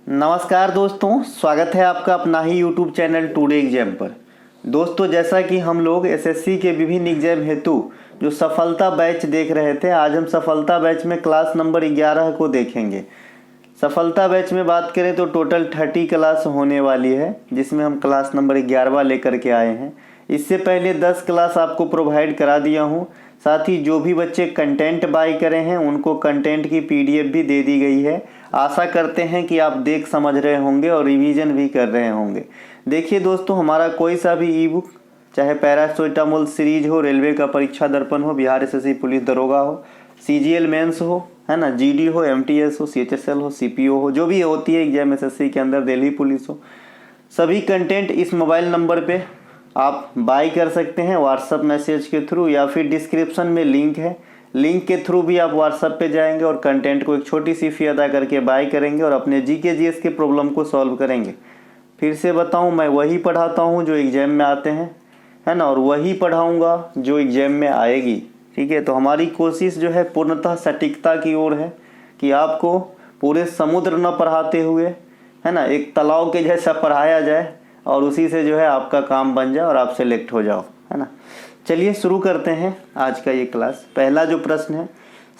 नमस्कार दोस्तों, स्वागत है आपका अपना ही YouTube चैनल टुडे एग्जाम पर। दोस्तों, जैसा कि हम लोग एसएससी के विभिन्न एग्जाम हेतु जो सफलता बैच देख रहे थे, आज हम सफलता बैच में क्लास नंबर 11 को देखेंगे। सफलता बैच में बात करें तो टोटल 30 क्लास होने वाली है, जिसमें हम क्लास नंबर 11वां लेकर के आए हैं। इससे पहले 10 क्लास आपको प्रोवाइड करा दिया हूँ। साथ ही जो भी बच्चे कंटेंट बाय करे हैं उनको कंटेंट की पीडीएफ भी दे दी गई है। आशा करते हैं कि आप देख समझ रहे होंगे और रिवीजन भी कर रहे होंगे। देखिए दोस्तों, हमारा कोई सा भी ई बुक, चाहे पैरासिटामोल सीरीज हो, रेलवे का परीक्षा दर्पण हो, बिहार एसएससी पुलिस दरोगा हो, सीजीएल मेंस हो, है ना, जीडी हो, एमटीएस हो, सीएचएसएल हो, सीपीओ हो, जो भी होती है एग्जाम एसएससी के अंदर, दिल्ली पुलिस हो, सभी कंटेंट इस मोबाइल नंबर पे आप बाय कर सकते हैं व्हाट्सअप मैसेज के थ्रू, या फिर डिस्क्रिप्शन में लिंक है, लिंक के थ्रू भी आप व्हाट्सअप पे जाएंगे और कंटेंट को एक छोटी सी फी अदा करके बाय करेंगे और अपने जीके जीएस के प्रॉब्लम को सॉल्व करेंगे। फिर से बताऊं, मैं वही पढ़ाता हूं जो एग्जाम में आते हैं, है ना, और वही पढ़ाऊंगा जो एग्जाम में आएगी। ठीक है, तो हमारी कोशिश जो है पूर्णतः सटीकता की ओर है कि आपको पूरे समुद्र न पढ़ाते हुए, है ना, एक तालाब के जैसा पढ़ाया जाए और उसी से जो है आपका काम बन जाए और आप सेलेक्ट हो जाओ, है ना। चलिए शुरू करते हैं आज का ये क्लास। पहला जो प्रश्न है,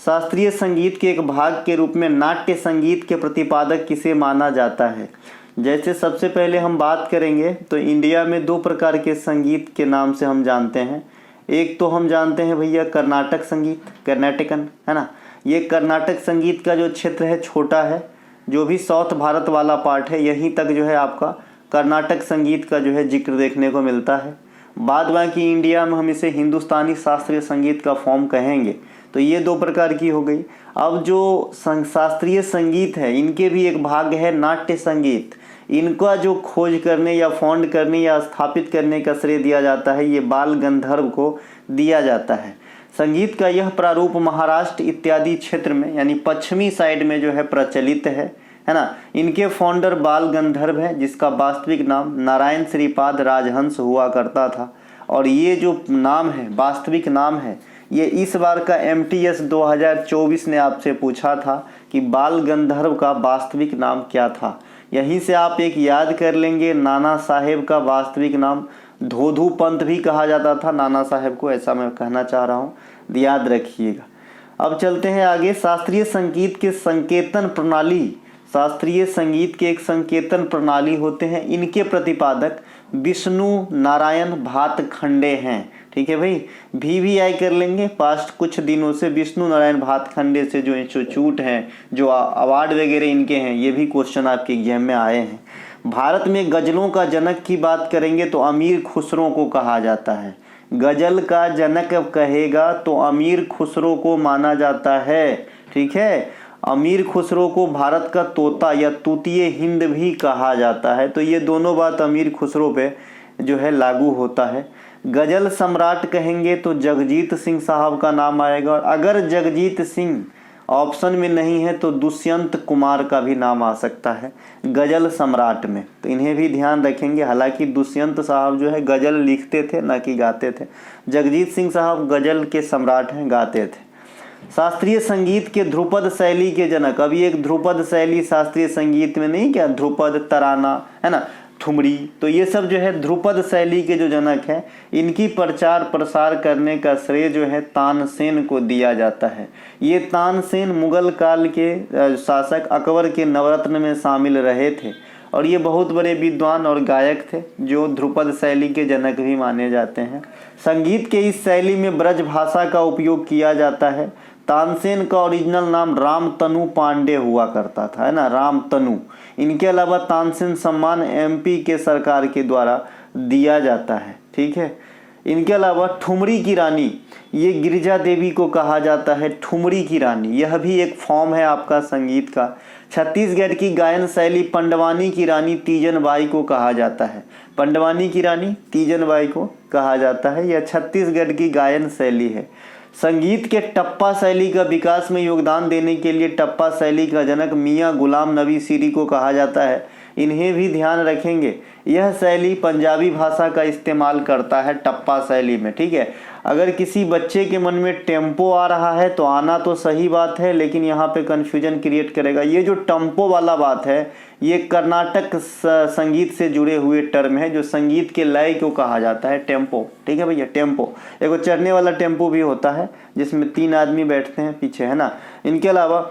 शास्त्रीय संगीत के एक भाग के रूप में नाट्य संगीत के प्रतिपादक किसे माना जाता है। जैसे सबसे पहले हम बात करेंगे तो इंडिया में दो प्रकार के संगीत के नाम से हम जानते हैं। एक तो हम जानते हैं भैया कर्नाटक संगीत, कर्नाटकन, है ना। ये कर्नाटक संगीत का जो क्षेत्र है छोटा है, जो भी साउथ भारत वाला पार्ट है यहीं तक जो है आपका कर्नाटक संगीत का जो है जिक्र देखने को मिलता है। बाद बाकी इंडिया में हम इसे हिंदुस्तानी शास्त्रीय संगीत का फॉर्म कहेंगे। तो ये दो प्रकार की हो गई। अब जो शास्त्रीय संगीत है इनके भी एक भाग है नाट्य संगीत। इनका जो खोज करने या फाउंड करने या स्थापित करने का श्रेय दिया जाता है, ये बाल गंधर्व को दिया जाता है। संगीत का यह प्रारूप महाराष्ट्र इत्यादि क्षेत्र में यानी पश्चिमी साइड में जो है प्रचलित है ना। इनके फाउंडर बाल गंधर्व है, जिसका वास्तविक नाम नारायण श्रीपाद राजहंस हुआ करता था। और ये जो नाम है, वास्तविक नाम है, ये इस बार का एमटीएस 2024 ने आपसे पूछा था कि बाल गंधर्व का वास्तविक नाम क्या था। यहीं से आप एक याद कर लेंगे, नाना साहेब का वास्तविक नाम धोधू पंत भी कहा जाता था नाना साहेब को, ऐसा मैं कहना चाह रहा हूँ, याद रखिएगा। अब चलते हैं आगे। शास्त्रीय संगीत के संकेतन प्रणाली, शास्त्रीय संगीत के एक संकेतन प्रणाली होते हैं, इनके प्रतिपादक विष्णु नारायण भातखंडे हैं। ठीक है भाई, VVI कर लेंगे। पास्ट कुछ दिनों से विष्णु नारायण भातखंडे से जो इंस्टीट्यूट हैं, जो अवार्ड वगैरह इनके हैं, ये भी क्वेश्चन आपके एग्जाम में आए हैं। भारत में गजलों का जनक की बात करेंगे तो अमीर खुसरो को कहा जाता है। गजल का जनक कहेगा तो अमीर खुसरो को माना जाता है। ठीक है, अमीर खुसरो को भारत का तोता या तूतिए हिंद भी कहा जाता है। तो ये दोनों बात अमीर खुसरो पे जो है लागू होता है। गजल सम्राट कहेंगे तो जगजीत सिंह साहब का नाम आएगा, और अगर जगजीत सिंह ऑप्शन में नहीं है तो दुष्यंत कुमार का भी नाम आ सकता है गजल सम्राट में। तो इन्हें भी ध्यान रखेंगे। हालांकि दुष्यंत साहब जो है गजल लिखते थे, ना कि गाते थे। जगजीत सिंह साहब गजल के सम्राट हैं, गाते थे। शास्त्रीय संगीत के ध्रुपद शैली के जनक, अभी एक ध्रुपद शैली शास्त्रीय संगीत में नहीं क्या, ध्रुपद, तराना, है ना, ठुमरी, तो ये सब जो है ध्रुपद शैली के जो जनक हैं, इनकी प्रचार प्रसार करने का श्रेय जो है तानसेन को दिया जाता है। ये तानसेन मुगल काल के शासक अकबर के नवरत्न में शामिल रहे थे और ये बहुत बड़े विद्वान और गायक थे, जो ध्रुपद शैली के जनक भी माने जाते हैं। संगीत के इस शैली में ब्रज भाषा का उपयोग किया जाता है। तानसेन का ओरिजिनल नाम रामतनु पांडे हुआ करता था, है ना, रामतनु। इनके अलावा तानसेन सम्मान MP के सरकार के द्वारा दिया जाता है। ठीक है, इनके अलावा ठुमरी की रानी, ये गिरिजा देवी को कहा जाता है ठुमरी की रानी। यह भी एक फॉर्म है आपका संगीत का। छत्तीसगढ़ की गायन शैली पंडवानी की रानी तीजन बाई को कहा जाता है। पंडवानी की रानी तीजन बाई को कहा जाता है, यह छत्तीसगढ़ की गायन शैली है। संगीत के टप्पा शैली का विकास में योगदान देने के लिए टप्पा शैली का जनक मियाँ गुलाम नबी सीरी को कहा जाता है। इन्हें भी ध्यान रखेंगे। यह शैली पंजाबी भाषा का इस्तेमाल करता है टप्पा शैली में, ठीक है। अगर किसी बच्चे के मन में टेम्पो आ रहा है तो आना तो सही बात है, लेकिन यहाँ पे कन्फ्यूजन क्रिएट करेगा। ये जो टेम्पो वाला बात है ये कर्नाटक संगीत से जुड़े हुए टर्म है, जो संगीत के लय को कहा जाता है टेम्पो, ठीक है भैया। टेम्पो एक चढ़ने वाला टेम्पो भी होता है जिसमें 3 आदमी बैठते हैं पीछे, है ना। इनके अलावा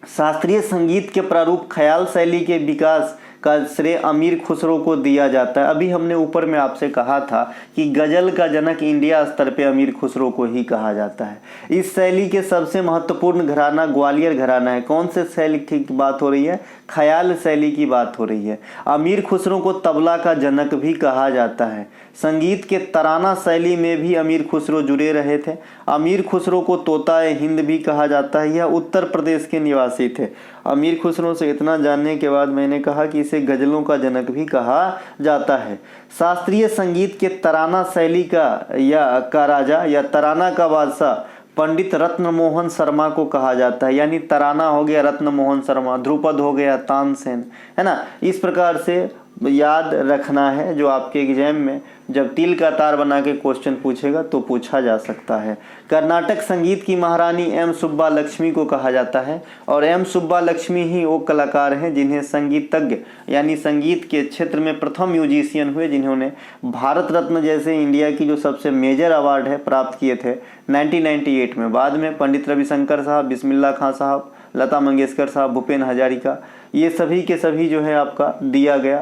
शास्त्रीय संगीत के प्रारूप ख्याल शैली के विकास का श्रेय अमीर खुसरो को दिया जाता है। अभी हमने ऊपर में आपसे कहा था कि गजल का जनक इंडिया स्तर पे अमीर खुसरो को ही कहा जाता है। इस शैली के सबसे महत्वपूर्ण घराना ग्वालियर घराना है। कौन से शैली की बात हो रही है? ख्याल शैली की बात हो रही है। अमीर खुसरो को तबला का जनक भी कहा जाता है। संगीत के तराना शैली में भी अमीर खुसरो जुड़े रहे थे। अमीर खुसरो को तोता हिंद भी कहा जाता है। यह उत्तर प्रदेश के निवासी थे। अमीर खुसरो से इतना जानने के बाद मैंने कहा कि इसे गजलों का जनक भी कहा जाता है। शास्त्रीय संगीत के तराना शैली का राजा या तराना का बादशाह पंडित रत्न मोहन शर्मा को कहा जाता है। यानी तराना हो गया रत्न मोहन शर्मा, ध्रुपद हो गया तानसेन, है ना। इस प्रकार से याद रखना है, जो आपके एग्जाम में जब तिल का तार बना के क्वेश्चन पूछेगा तो पूछा जा सकता है। कर्नाटक संगीत की महारानी एम सुब्बा लक्ष्मी को कहा जाता है, और एम सुब्बा लक्ष्मी ही वो कलाकार हैं जिन्हें संगीतज्ञ यानी संगीत के क्षेत्र में प्रथम म्यूजिशियन हुए, जिन्होंने भारत रत्न जैसे इंडिया की जो सबसे मेजर अवार्ड है प्राप्त किए थे 1998 में। बाद में पंडित रविशंकर साहब, बिस्मिल्लाह खां साहब, लता मंगेशकर साहब, भूपेन हजारिका, ये सभी के सभी जो है आपका दिया गया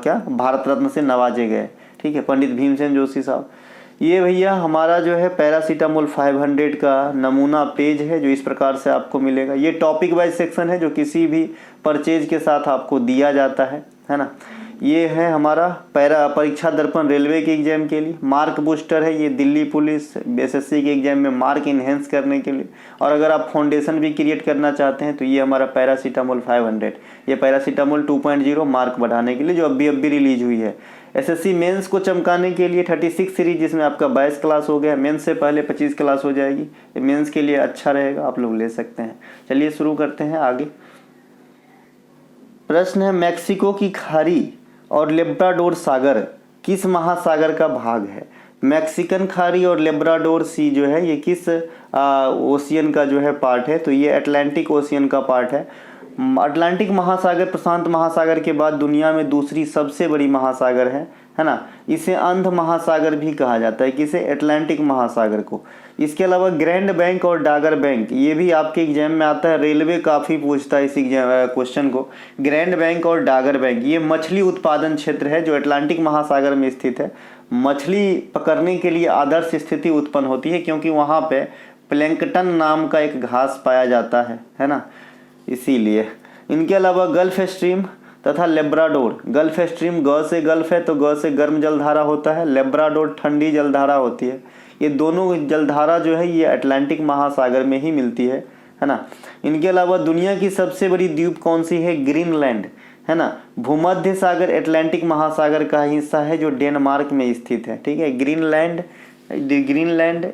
क्या भारत रत्न से नवाजे गए, ठीक है। पंडित भीमसेन जोशी साहब। ये भैया हमारा जो है पैरासीटामोल 500 का नमूना पेज है, जो इस प्रकार से आपको मिलेगा। ये टॉपिक वाइज सेक्शन है जो किसी भी परचेज के साथ आपको दिया जाता है ना। ये है हमारा परीक्षा दर्पण रेलवे के एग्जाम के लिए। मार्क बूस्टर है ये दिल्ली पुलिस एसएससी के एग्जाम में मार्क इन्हेंस करने के लिए। और अगर आप फाउंडेशन भी क्रिएट करना चाहते हैं तो ये हमारा पैरासीटामोल 500, ये पैरासीटामोल 2.0 मार्क बढ़ाने के लिए, जो अभी रिलीज हुई है। एसएससी मेंस को चमकाने के लिए 36 सीरीज, जिसमें आपका 22 क्लास हो गया। मेंस से पहले 25 क्लास हो जाएगी। ये मेंस के लिए अच्छा रहेगा, आप लोग ले सकते हैं। चलिए शुरू करते हैं आगे। प्रश्न है, मैक्सिको की खाड़ी और लेब्राडोर सागर किस महासागर का भाग है? मैक्सिकन खाड़ी और लेब्राडोर सी जो है ये किस ओशियन का जो है पार्ट है? तो ये अटलांटिक ओशियन का पार्ट है। अटलांटिक महासागर प्रशांत महासागर के बाद दुनिया में दूसरी सबसे बड़ी महासागर है ना। इसे अंध महासागर भी कहा जाता है, किसे? अटलांटिक महासागर को। इसके अलावा ग्रैंड बैंक और डागर बैंक, ये भी आपके एग्जाम में आता है। रेलवे काफ़ी पूछता है इस एग्जाम क्वेश्चन को। ग्रैंड बैंक और डागर बैंक ये मछली उत्पादन क्षेत्र है जो अटलांटिक महासागर में स्थित है। मछली पकड़ने के लिए आदर्श स्थिति उत्पन्न होती है, क्योंकि वहाँ पे प्लैंकटन नाम का एक घास पाया जाता है ना, इसीलिए। इनके अलावा गल्फ स्ट्रीम तथा लेब्राडोर, गल्फ स्ट्रीम ग से गल्फ है तो ग से गर्म जलधारा होता है, लेब्राडोर ठंडी जलधारा होती है। ये दोनों जलधारा जो है ये अटलांटिक महासागर में ही मिलती है ना। इनके अलावा दुनिया की सबसे बड़ी द्वीप कौन सी है? ग्रीनलैंड, है ना। भूमध्य सागर अटलांटिक महासागर का हिस्सा है जो डेनमार्क में स्थित है, ठीक है। ग्रीनलैंड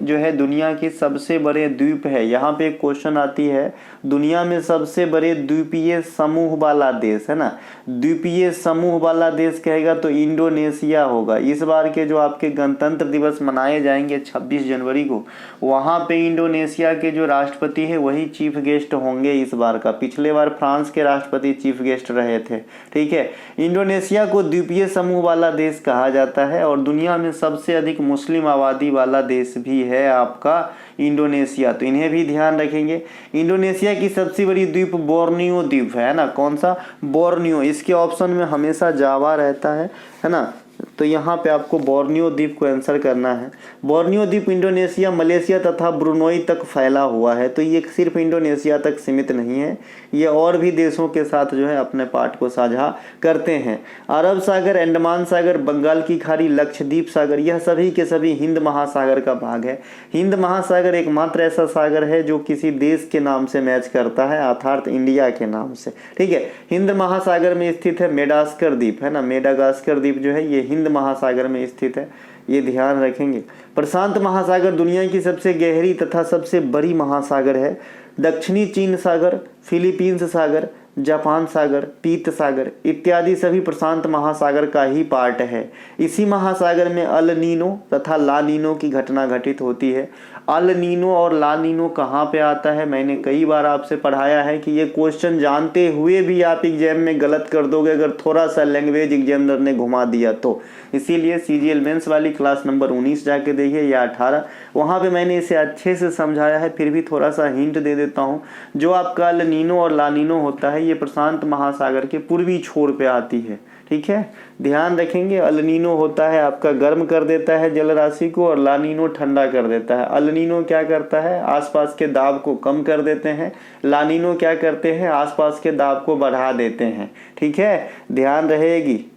जो है दुनिया की सबसे बड़े द्वीप है। यहाँ पे एक क्वेश्चन आती है, दुनिया में सबसे बड़े द्वीपीय समूह वाला देश, है ना। द्वीपीय समूह वाला देश कहेगा तो इंडोनेशिया होगा। इस बार के जो आपके गणतंत्र दिवस मनाए जाएंगे 26 जनवरी को, वहाँ पे इंडोनेशिया के जो राष्ट्रपति है वही चीफ गेस्ट होंगे इस बार का। पिछले बार फ्रांस के राष्ट्रपति चीफ गेस्ट रहे थे, ठीक है। इंडोनेशिया को द्वीपीय समूह वाला देश कहा जाता है, और दुनिया में सबसे अधिक मुस्लिम आबादी वाला देश भी है आपका इंडोनेशिया, तो इन्हें भी ध्यान रखेंगे। इंडोनेशिया की सबसे बड़ी द्वीप बोर्नियो द्वीप है ना। कौन सा? बोर्नियो। इसके ऑप्शन में हमेशा जावा रहता है ना, तो यहाँ पे आपको बोर्नियो द्वीप को आंसर करना है। बोर्नियो द्वीप इंडोनेशिया, मलेशिया तथा ब्रुनोई तक फैला हुआ है, तो ये सिर्फ इंडोनेशिया तक सीमित नहीं है, ये और भी देशों के साथ जो है अपने पार्ट को साझा करते हैं। अरब सागर, अंडमान सागर, बंगाल की खाड़ी, लक्षद्वीप सागर, यह सभी के सभी हिंद महासागर का भाग है। हिंद महासागर एकमात्र ऐसा सागर है जो किसी देश के नाम से मैच करता है, अर्थात इंडिया के नाम से, ठीक है। हिंद महासागर में स्थित है मेडागास्कर द्वीप, है ना। मेडागास्कर द्वीप जो है ये हिंद महासागर में स्थित है, ये ध्यान रखेंगे। प्रशांत महासागर दुनिया की सबसे गहरी तथा सबसे बड़ी महासागर है। दक्षिणी चीन सागर, फिलीपींस सागर, जापान सागर, पीत सागर इत्यादि सभी प्रशांत महासागर का ही पार्ट है। इसी महासागर में अल नीनो तथा ला नीनो की घटना घटित होती है। अल नीनो और ला नीनो कहाँ पे आता है, मैंने कई बार आपसे पढ़ाया है कि ये क्वेश्चन जानते हुए भी आप एग्जाम में गलत कर दोगे अगर थोड़ा सा लैंग्वेज एग्जामिनर ने घुमा दिया तो। इसीलिए सीजीएल मेंस वाली क्लास नंबर 19 जाके देखिए या 18, वहाँ पे मैंने इसे अच्छे से समझाया है। फिर भी थोड़ा सा हिंट दे देता हूँ। जो आपका अल नीनो और ला नीनो होता है ये प्रशांत महासागर के पूर्वी छोर पे आती है। ठीक है, ध्यान रखेंगे। अल नीनो होता है आपका गर्म कर देता है जल राशि को और ला नीनो ठंडा कर देता है। अल नीनो क्या करता है, आसपास के दाब को कम कर देते हैं। ला नीनो क्या करते हैं, आसपास के दाब को बढ़ा देते हैं। ठीक है, ध्यान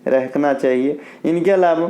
रखना चाहिए। इनके अलावा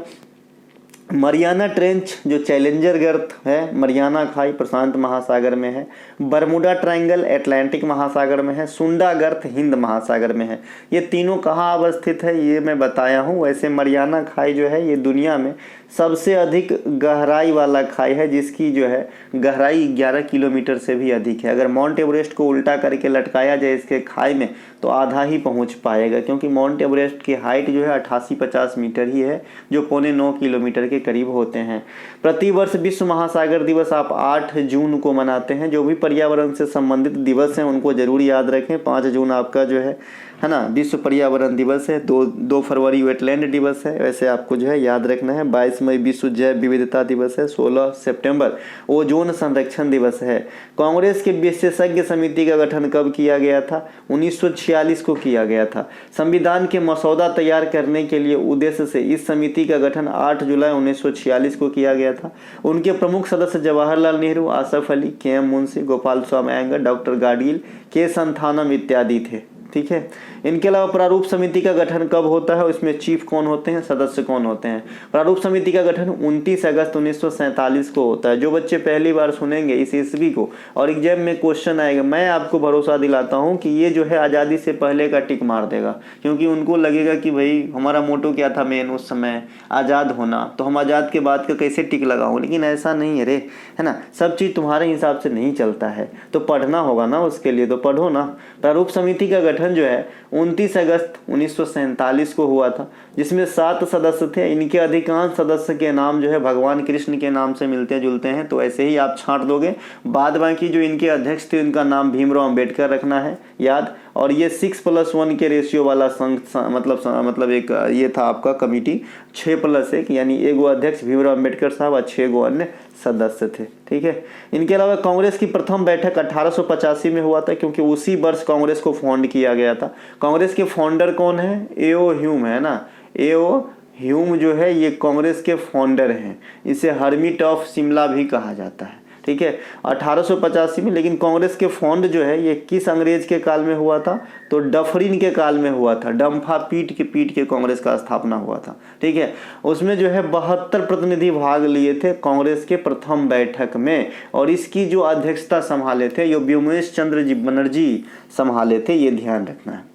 मरियाना ट्रेंच जो चैलेंजर गर्त है, मरियाना खाई प्रशांत महासागर में है। बरमुडा ट्रायंगल अटलांटिक महासागर में है। सुंडा गर्त हिंद महासागर में है। ये तीनों कहाँ अवस्थित है ये मैं बताया हूँ। वैसे मरियाना खाई जो है ये दुनिया में सबसे अधिक गहराई वाला खाई है, जिसकी जो है गहराई 11 किलोमीटर से भी अधिक है। अगर माउंट एवरेस्ट को उल्टा करके लटकाया जाए इसके खाई में तो आधा ही पहुंच पाएगा, क्योंकि माउंट एवरेस्ट की हाइट जो है 88-50 मीटर ही है, जो 9.25 किलोमीटर के करीब होते हैं। प्रतिवर्ष विश्व महासागर दिवस आप 8 जून को मनाते हैं। जो भी पर्यावरण से संबंधित दिवस हैं उनको जरूर याद रखें। 5 जून आपका जो है ना विश्व पर्यावरण दिवस है। 2 फरवरी वेटलैंड दिवस है, वैसे आपको जो है याद रखना है। 22 मई विश्व जैव विविधता दिवस है। 16 सितंबर ओजोन संरक्षण दिवस है। कांग्रेस के विशेषज्ञ समिति का गठन कब किया गया था, 1946 को किया गया था। संविधान के मसौदा तैयार करने के लिए उद्देश्य से इस समिति का गठन 8 जुलाई 1946 को किया गया था। उनके प्रमुख सदस्य जवाहरलाल नेहरू, आसफ अली, के.एम. मुंशी, गोपाल स्वामी अयंगर, डॉक्टर गाडगिल, के. संथानम इत्यादि थे। ठीक है, इनके अलावा प्रारूप समिति का गठन कब होता है, इसमें चीफ कौन होते हैं, सदस्य कौन होते हैं। प्रारूप समिति का गठन 29 अगस्त 1947 को होता है। जो बच्चे पहली बार सुनेंगे इस ईस्वी को और एग्जाम में क्वेश्चन आएगा, मैं आपको भरोसा दिलाता हूं कि ये जो है आज़ादी से पहले का टिक मार देगा, क्योंकि उनको लगेगा कि भाई हमारा मोटो क्या था मेन उस समय, आज़ाद होना, तो हम आज़ाद के बाद का कैसे टिक लगाऊं। लेकिन ऐसा नहीं है रे, है ना, सब चीज़ तुम्हारे हिसाब से नहीं चलता है, तो पढ़ना होगा ना, उसके लिए तो पढ़ो ना। प्रारूप समिति का गठन जो है 29 अगस्त 1947 को हुआ था, जिसमें 7 सदस्य थे। इनके अधिकांश सदस्य के नाम जो है भगवान कृष्ण के नाम से मिलते जुलते हैं, तो ऐसे ही आप छांट दोगे। बाद बाकी जो इनके अध्यक्ष थे उनका नाम भीमराव अंबेडकर रखना है याद। और ये 6+1 के रेशियो वाला संघ मतलब एक ये था आपका कमिटी, 6+1 यानी एगो अध्यक्ष भीमराव अंबेडकर साहब और 6 गो अन्य सदस्य थे। ठीक है, इनके अलावा कांग्रेस की प्रथम बैठक 1885 में हुआ था, क्योंकि उसी वर्ष कांग्रेस को फाउंड किया गया था। कांग्रेस के फाउंडर कौन है, ए.ओ. ह्यूम है ना, ए.ओ. ह्यूम जो है ये कांग्रेस के फाउंडर हैं। इसे हर्मिट ऑफ शिमला भी कहा जाता है। ठीक है, 1885 में। लेकिन कांग्रेस के फाउंड जो है ये किस अंग्रेज के काल में हुआ था, तो डफरिन के काल में हुआ था। डम्फा पीट के कांग्रेस का स्थापना हुआ था। ठीक है, उसमें जो है 72 प्रतिनिधि भाग लिए थे कांग्रेस के प्रथम बैठक में, और इसकी जो अध्यक्षता संभाले थे ये व्योमेश चंद्र बनर्जी संभाले थे, ये ध्यान रखना है।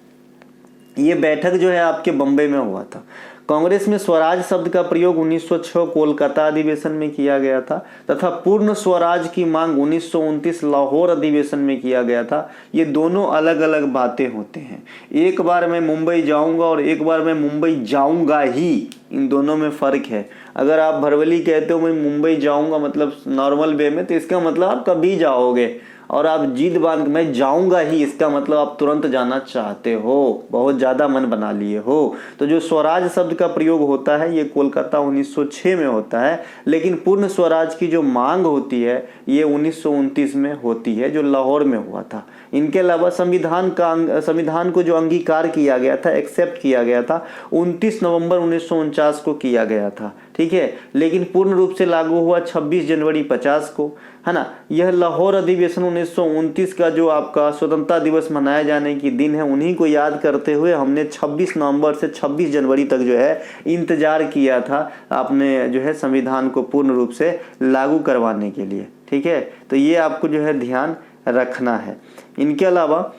ये बैठक जो है आपके बम्बई में हुआ था। कांग्रेस में स्वराज शब्द का प्रयोग 1906 कोलकाता अधिवेशन में किया गया था, तथा पूर्ण स्वराज की मांग 1929 लाहौर अधिवेशन में किया गया था। ये दोनों अलग अलग बातें होते हैं। एक बार मैं मुंबई जाऊंगा और एक बार मैं मुंबई जाऊंगा ही, इन दोनों में फर्क है। अगर आप भरवली कहते हो मैं मुंबई जाऊंगा मतलब नॉर्मल वे में, तो इसका मतलब आप कभी जाओगे, और आप जिद बांध मैं जाऊंगा ही, इसका मतलब आप तुरंत जाना चाहते हो, बहुत ज़्यादा मन बना लिए हो। तो जो स्वराज शब्द का प्रयोग होता है ये कोलकाता 1906 में होता है, लेकिन पूर्ण स्वराज की जो मांग होती है ये 1929 में होती है, जो लाहौर में हुआ था। इनके अलावा संविधान को जो अंगीकार किया गया था, एक्सेप्ट किया गया था, 29 नवंबर 1949 को किया गया था। ठीक है, लेकिन पूर्ण रूप से लागू हुआ 26 जनवरी 50 को, है ना। यह लाहौर अधिवेशन 1929 का जो आपका स्वतंत्रता दिवस मनाए जाने की दिन है, उन्हीं को याद करते हुए हमने 26 नवंबर से 26 जनवरी तक जो है इंतजार किया था आपने जो है संविधान को पूर्ण रूप से लागू करवाने के लिए। ठीक है, तो ये आपको जो है ध्यान रखना है। इनके अलावा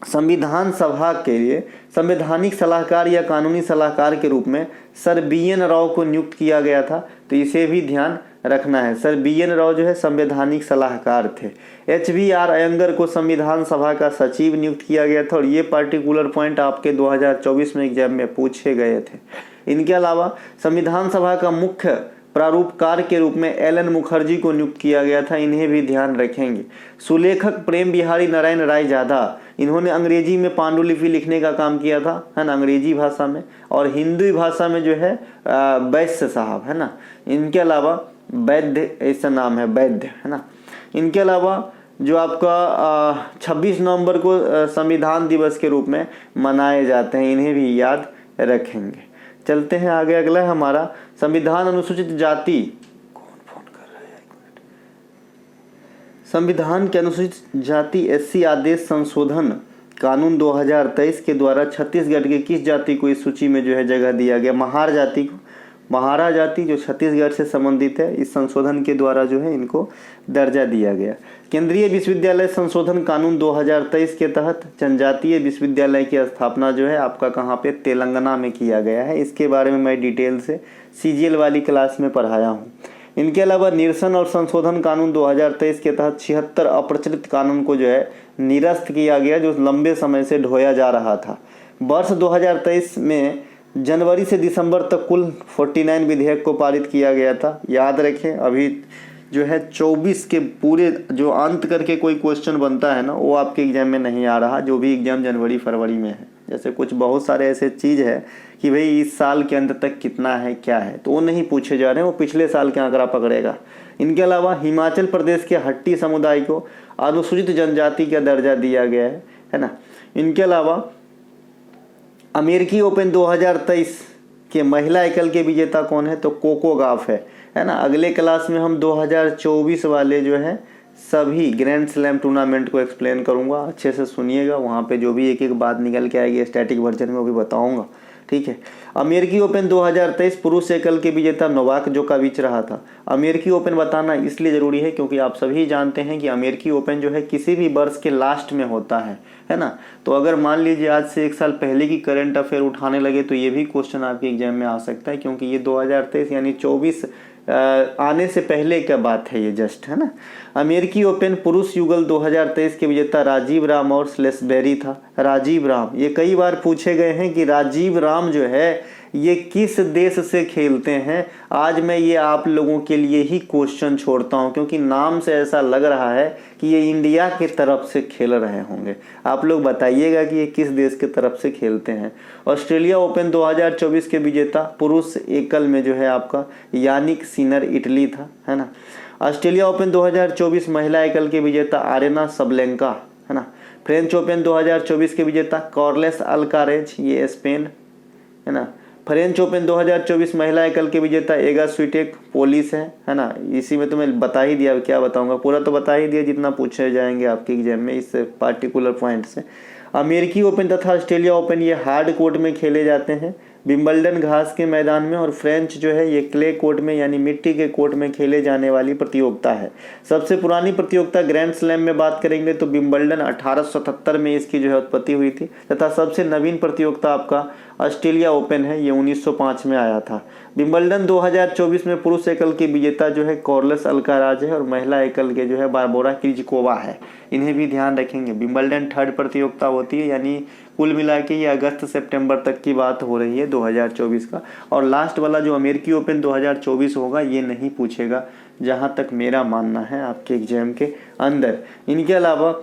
संविधान सभा के लिए संवैधानिक सलाहकार या कानूनी सलाहकार के रूप में सर BN राव को नियुक्त किया गया था, तो इसे भी ध्यान रखना है। सर BN राव जो है संवैधानिक सलाहकार थे। HBR अयंगर को संविधान सभा का सचिव नियुक्त किया गया था, और ये पार्टिकुलर पॉइंट आपके 2024 में एग्जाम में पूछे गए थे। इनके अलावा संविधान सभा का मुख्य प्रारूपकार के रूप में LN मुखर्जी को नियुक्त किया गया था, इन्हें भी ध्यान रखेंगे। सुलेखक प्रेम बिहारी नारायण राय जादा, इन्होंने अंग्रेजी में पांडुलिपि लिखने का काम किया था, है ना, अंग्रेजी भाषा में, और हिंदी भाषा में जो है वैश्य साहब, है ना। इनके अलावा वैद्य, ऐसा नाम है वैद्य, है ना। इनके अलावा जो आपका 26 नवंबर को संविधान दिवस के रूप में मनाए जाते हैं, इन्हें भी याद रखेंगे। चलते हैं आगे। अगला है हमारा संविधान अनुसूचित जाति, कौन फोन कर रहा है, 1 मिनट। संविधान के अनुसूचित जाति SC आदेश संशोधन कानून 2023 के द्वारा छत्तीसगढ़ के किस जाति को इस सूची में जो है जगह दिया गया? महार जाति को। महारा जाति जो छत्तीसगढ़ से संबंधित है, इस संशोधन के द्वारा जो है इनको दर्जा दिया गया। केंद्रीय विश्वविद्यालय संशोधन कानून 2023 के तहत जनजातीय विश्वविद्यालय की स्थापना जो है आपका कहाँ पे? तेलंगाना में किया गया है। इसके बारे में मैं डिटेल से CGL वाली क्लास में पढ़ाया हूँ। इनके अलावा निरसन और संशोधन कानून 2023 के तहत 76 अप्रचलित कानून को जो है निरस्त किया गया, जो लंबे समय से ढोया जा रहा था। वर्ष 2023 में जनवरी से दिसंबर तक कुल 49 विधेयक को पारित किया गया था। याद रखें, अभी जो है 24 के पूरे जो अंत करके कोई क्वेश्चन बनता है ना, वो आपके एग्जाम में नहीं आ रहा। जो भी एग्जाम जनवरी फरवरी में है, जैसे कुछ बहुत सारे ऐसे चीज़ है कि भाई इस साल के अंत तक कितना है क्या है, तो वो नहीं पूछे जा रहे हैं, वो पिछले साल के आंकड़ा पकड़ेगा। इनके अलावा हिमाचल प्रदेश के हट्टी समुदाय को अनुसूचित जनजाति का दर्जा दिया गया है ना। इनके अलावा अमेरिकी ओपन 2023 के महिला एकल के विजेता कौन है? तो कोको गॉफ है ना। अगले क्लास में हम 2024 वाले जो है सभी ग्रैंड स्लैम टूर्नामेंट को एक्सप्लेन करूंगा, अच्छे से सुनिएगा। वहाँ पे जो भी एक एक बात निकल के आएगी स्टैटिक वर्जन में, वो भी बताऊंगा, ठीक है। अमेरिकी ओपन 2023 पुरुष एकल के विजेता नोवाक जोकोविच रहा था। अमेरिकी ओपन बताना इसलिए ज़रूरी है क्योंकि आप सभी जानते हैं कि अमेरिकी ओपन जो है किसी भी वर्ष के लास्ट में होता है ना। तो अगर मान लीजिए आज से 1 साल पहले की करंट अफेयर उठाने लगे तो ये भी क्वेश्चन आपके एग्जाम में आ सकता है, क्योंकि ये 2023 यानी 24 आने से पहले क्या बात है ये जस्ट, है ना। अमेरिकी ओपन पुरुष युगल 2023 के विजेता राजीव राम और स्लेसबेरी था। राजीव राम, ये कई बार पूछे गए हैं कि राजीव राम जो है ये किस देश से खेलते हैं। आज मैं ये आप लोगों के लिए ही क्वेश्चन छोड़ता हूं, क्योंकि नाम से ऐसा लग रहा है कि ये इंडिया की तरफ से खेल रहे होंगे। आप लोग बताइएगा कि ये किस देश की तरफ से खेलते हैं। ऑस्ट्रेलिया ओपन 2024 के विजेता पुरुष एकल में जो है आपका यानिक सिनर इटली था, है ना। ऑस्ट्रेलिया ओपन 2024 महिला एकल के विजेता आरेना सबलेंका, है ना। फ्रेंच ओपन 2024 के विजेता कार्लेस अल्कारेज, ये स्पेन, है ना। फ्रेंच ओपन 2024 महिला एकल के विजेता एगा स्विटेक पोलिस है ना। इसी में तो मैं बता ही दिया, क्या बताऊंगा, पूरा तो बता ही दिया जितना पूछे जाएंगे आपके एग्जाम में इस पार्टिकुलर पॉइंट से। अमेरिकी ओपन तथा ऑस्ट्रेलिया ओपन ये हार्ड कोर्ट में खेले जाते हैं, विंबलडन घास के मैदान में, और फ्रेंच जो है ये क्ले कोर्ट में यानी मिट्टी के कोर्ट में खेले जाने वाली प्रतियोगिता है। सबसे पुरानी प्रतियोगिता ग्रैंड स्लैम में बात करेंगे तो विंबलडन 1877 में इसकी जो है उत्पत्ति हुई थी, तथा सबसे नवीन प्रतियोगिता आपका ऑस्ट्रेलिया ओपन है, ये 1905 में आया था। विंबलडन 2024 में पुरुष एकल के विजेता जो है कार्लोस अल्काराज है, और महिला एकल के जो है बारबोरा क्रिजकोवा है। इन्हें भी ध्यान रखेंगे। विंबलडन 3rd प्रतियोगिता होती है, यानी कुल मिला के ये अगस्त सितंबर तक की बात हो रही है 2024 का। और लास्ट वाला जो अमेरिकी ओपन 2024 होगा ये नहीं पूछेगा, जहाँ तक मेरा मानना है आपके एग्जाम के अंदर। इनके अलावा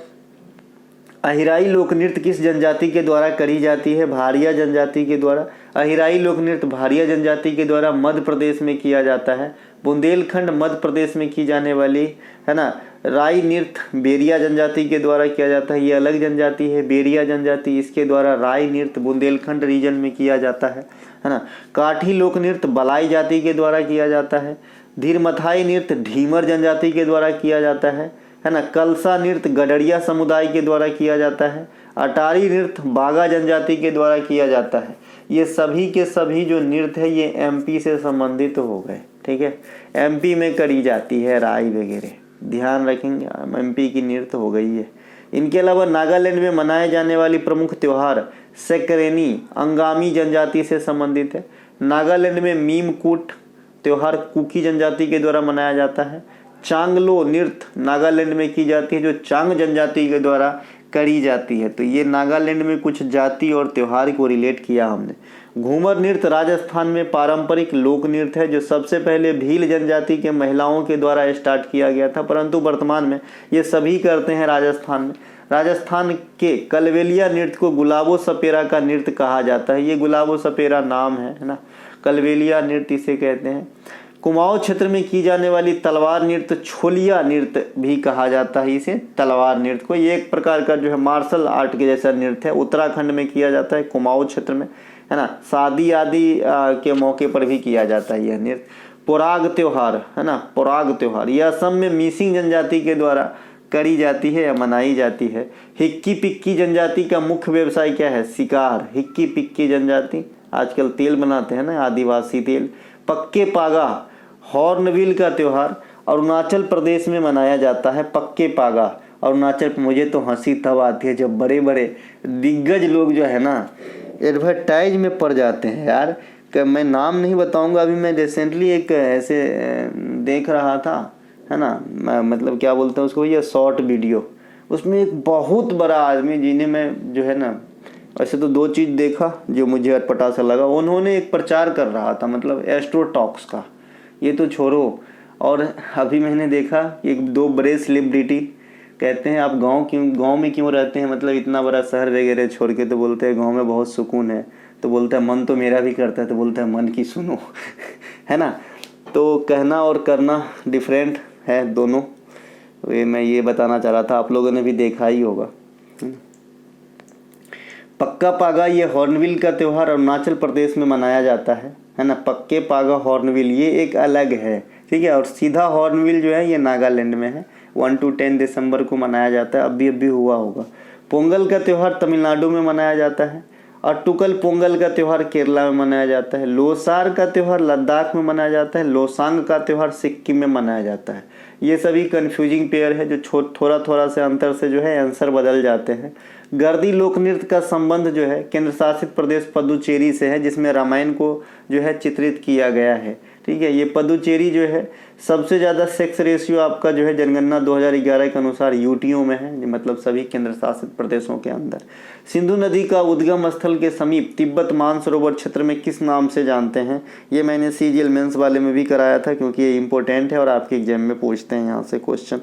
अहिराई लोक नृत्य किस जनजाति के द्वारा करी जाती है? भारिया जनजाति के द्वारा। अहिराई लोक नृत्य भारिया जनजाति के द्वारा मध्य प्रदेश में किया जाता है। बुंदेलखंड मध्य प्रदेश में की जाने वाली, है ना, राई नृत्य बेरिया जनजाति के द्वारा किया जाता है। ये अलग जनजाति है बेरिया जनजाति, इसके द्वारा राई नृत्य बुंदेलखंड रीजन में किया जाता है ना। काठी लोक नृत्य बलाई जाति के द्वारा किया जाता है। धीरमथाई नृत्य ढीमर जनजाति के द्वारा किया जाता है ना। कलसा नृत्य गडरिया समुदाय के द्वारा किया जाता है। अटारी नृत्य बागा जनजाति के द्वारा किया जाता है। ये सभी के सभी जो नृत्य है ये MP से संबंधित हो गए, ठीक है। MP में करी जाती है राई वगैरह, ध्यान रखेंगे। MP की नृत्य हो गई है, इनके अलावा नागालैंड में मनाए जाने वाली प्रमुख त्यौहार सेकरेनी अंगामी जनजाति से संबंधित है। नागालैंड में मीमकूट त्यौहार कुकी जनजाति के द्वारा मनाया जाता है। चांगलो नृत्य नागालैंड में की जाती है, जो चांग जनजाति के द्वारा करी जाती है। तो ये नागालैंड में कुछ जाति और त्यौहार को रिलेट किया हमने। घूमर नृत्य राजस्थान में पारंपरिक लोक नृत्य है, जो सबसे पहले भील जनजाति के महिलाओं के द्वारा स्टार्ट किया गया था, परंतु वर्तमान में ये सभी करते हैं राजस्थान में। राजस्थान के कलवेलिया नृत्य को गुलाबो सपेरा का नृत्य कहा जाता है। ये गुलाबो सपेरा नाम है ना, कलवेलिया नृत्य इसे कहते हैं। कुमाऊं क्षेत्र में की जाने वाली तलवार नृत्य छोलिया नृत्य भी कहा जाता है इसे, तलवार नृत्य को। ये एक प्रकार का जो है मार्शल आर्ट के जैसा नृत्य है, उत्तराखंड में किया जाता है, कुमाऊं क्षेत्र में, है ना। शादी आदि के मौके पर भी किया जाता है यह नृत्य। पोराग त्योहार, है ना, पोराग त्योहार यह असम में मिसिंग जनजाति के द्वारा करी जाती है या मनाई जाती है। हिक्की पिक्की जनजाति का मुख्य व्यवसाय क्या है? शिकार। हिक्की पिक्की जनजाति आजकल तेल बनाते हैं ना, आदिवासी तेल। पक्के पागा हॉर्नबिल का त्यौहार अरुणाचल प्रदेश में मनाया जाता है। पक्के पागा अरुणाचल। मुझे तो हंसी तब आती है जब बड़े बड़े दिग्गज लोग जो है ना एडवर्टाइज में पड़ जाते हैं यार। कि मैं नाम नहीं बताऊंगा, अभी मैं रिसेंटली एक ऐसे देख रहा था, है ना, मतलब क्या बोलते हैं उसको, ये शॉर्ट वीडियो, उसमें एक बहुत बड़ा आदमी जिन्हें मैं जो है ना, वैसे तो दो चीज़ देखा जो मुझे अटपटा सा लगा। उन्होंने एक प्रचार कर रहा था, मतलब एस्ट्रोटॉक्स का, ये तो छोड़ो। और अभी मैंने देखा एक दो बड़े सेलिब्रिटी कहते हैं आप गांव में क्यों रहते हैं, मतलब इतना बड़ा शहर वगैरह छोड़ के। तो बोलते हैं गांव में बहुत सुकून है। तो बोलता है मन तो मेरा भी करता है। तो बोलता है मन की सुनो है ना। तो कहना और करना डिफरेंट है दोनों। मैं ये बताना चाह रहा था, आप लोगों ने भी देखा ही होगा। पक्का पागा ये हॉर्नबिल का त्यौहार अरुणाचल प्रदेश में मनाया जाता है ना। पक्के पागा हॉर्नबिल ये एक अलग है, ठीक है। और सीधा हॉर्नबिल जो है ये नागालैंड में है। 1 to 10 दिसंबर को मनाया जाता है, अभी हुआ होगा। पोंगल का त्यौहार तमिलनाडु में मनाया जाता है। अट्टुकल पोंगल का त्यौहार केरला में मनाया जाता है। लोसार का त्यौहार लद्दाख में मनाया जाता है। लोसांग का त्यौहार सिक्किम में मनाया जाता है। ये सभी कन्फ्यूजिंग पेयर है, जो थोड़ा से अंतर से जो है आंसर बदल जाते हैं। गर्दी लोक नृत्य का संबंध जो है केंद्र शासित प्रदेश पुदुचेरी से है, जिसमें रामायण को जो है चित्रित किया गया है, ठीक है। ये पुदुचेरी जो है सबसे ज़्यादा सेक्स रेशियो आपका जो है जनगणना 2011 के अनुसार यूटीओ में है, मतलब सभी केंद्र शासित प्रदेशों के अंदर। सिंधु नदी का उद्गम स्थल के समीप तिब्बत मानसरोवर क्षेत्र में किस नाम से जानते हैं? ये मैंने सीजीएल मेंस वाले में भी कराया था, क्योंकि ये इंपॉर्टेंट है और आपके एग्जाम में पूछते हैं यहाँ से क्वेश्चन।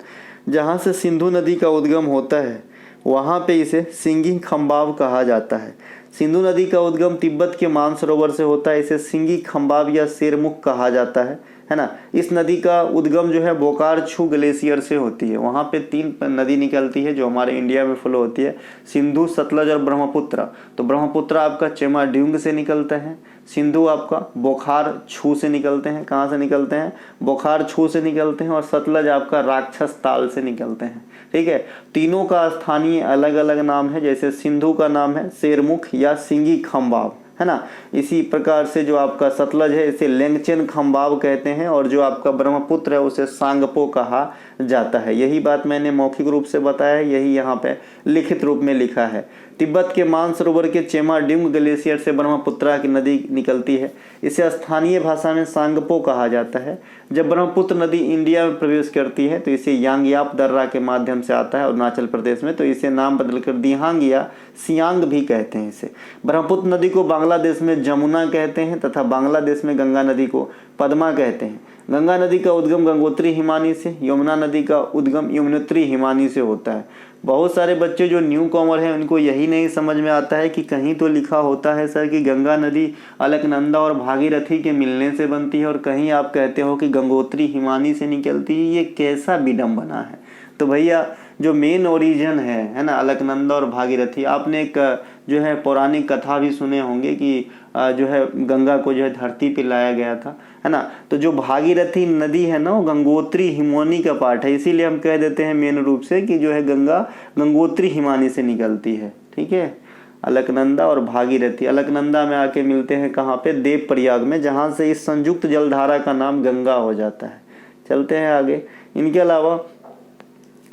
जहाँ से सिंधु नदी का उद्गम होता है वहाँ पे इसे सिंगी खम्बाव कहा जाता है। सिंधु नदी का उद्गम तिब्बत के मानसरोवर से होता है, इसे सिंगी खम्बाव या शेरमुख कहा जाता है ना। इस नदी का उद्गम जो है बोकारो ग्लेशियर से होती है। वहाँ पे 3 नदी निकलती है जो हमारे इंडिया में फ्लो होती है, सिंधु, सतलज और ब्रह्मपुत्र। तो ब्रह्मपुत्र आपका चेमाड्यूंग से निकलता है, सिंधु आपका बोखार-छू से निकलते हैं। कहाँ से निकलते हैं? बोखार-छू से निकलते हैं। और सतलज आपका राक्षस ताल से निकलते हैं, ठीक है। तीनों का स्थानीय अलग अलग नाम है, जैसे सिंधु का नाम है शेरमुख या सिंगी खम्बाव, है ना। इसी प्रकार से जो आपका सतलज है इसे लेंगचेन खम्बाव कहते हैं, और जो आपका ब्रह्मपुत्र है उसे सांगपो कहा जाता है। यही बात मैंने मौखिक रूप से बताया है, यही यहाँ पे लिखित रूप में लिखा है। तिब्बत के मानसरोवर के चेमाड्यूंग ग्लेशियर से ब्रह्मपुत्रा की नदी निकलती है, इसे स्थानीय भाषा में सांगपो कहा जाता है। जब ब्रह्मपुत्र नदी इंडिया में प्रवेश करती है तो इसे यांगयाप दर्रा के माध्यम से आता है अरुणाचल प्रदेश में, तो इसे नाम बदलकर दिहांग या सियांग भी कहते हैं इसे। ब्रह्मपुत्र नदी को बांग्लादेश में जमुना कहते हैं तथा बांग्लादेश में गंगा नदी को पद्मा कहते हैं। गंगा नदी का उद्गम गंगोत्री हिमानी से, यमुना नदी का उद्गम यमुनोत्री हिमानी से होता है। बहुत सारे बच्चे जो न्यू कॉमर हैं उनको यही नहीं समझ में आता है कि कहीं तो लिखा होता है सर कि गंगा नदी अलकनंदा और भागीरथी के मिलने से बनती है, और कहीं आप कहते हो कि गंगोत्री हिमानी से निकलती है। ये कैसा विडंबना है? तो भैया जो मेन ओरिजिन है ना, अलकनंदा और भागीरथी। आपने एक जो है पौराणिक कथा भी सुने होंगे कि जो है गंगा को जो है धरती पे लाया गया था, है ना। तो जो भागीरथी नदी है ना वो गंगोत्री हिमानी का पार्ट है, इसीलिए हम कह देते हैं मेन रूप से कि जो है गंगा गंगोत्री हिमानी से निकलती है, ठीक है। अलकनंदा और भागीरथी, अलकनंदा में आके मिलते हैं कहाँ पे? देवप्रयाग में, जहाँ से इस संयुक्त जलधारा का नाम गंगा हो जाता है। चलते हैं आगे। इनके अलावा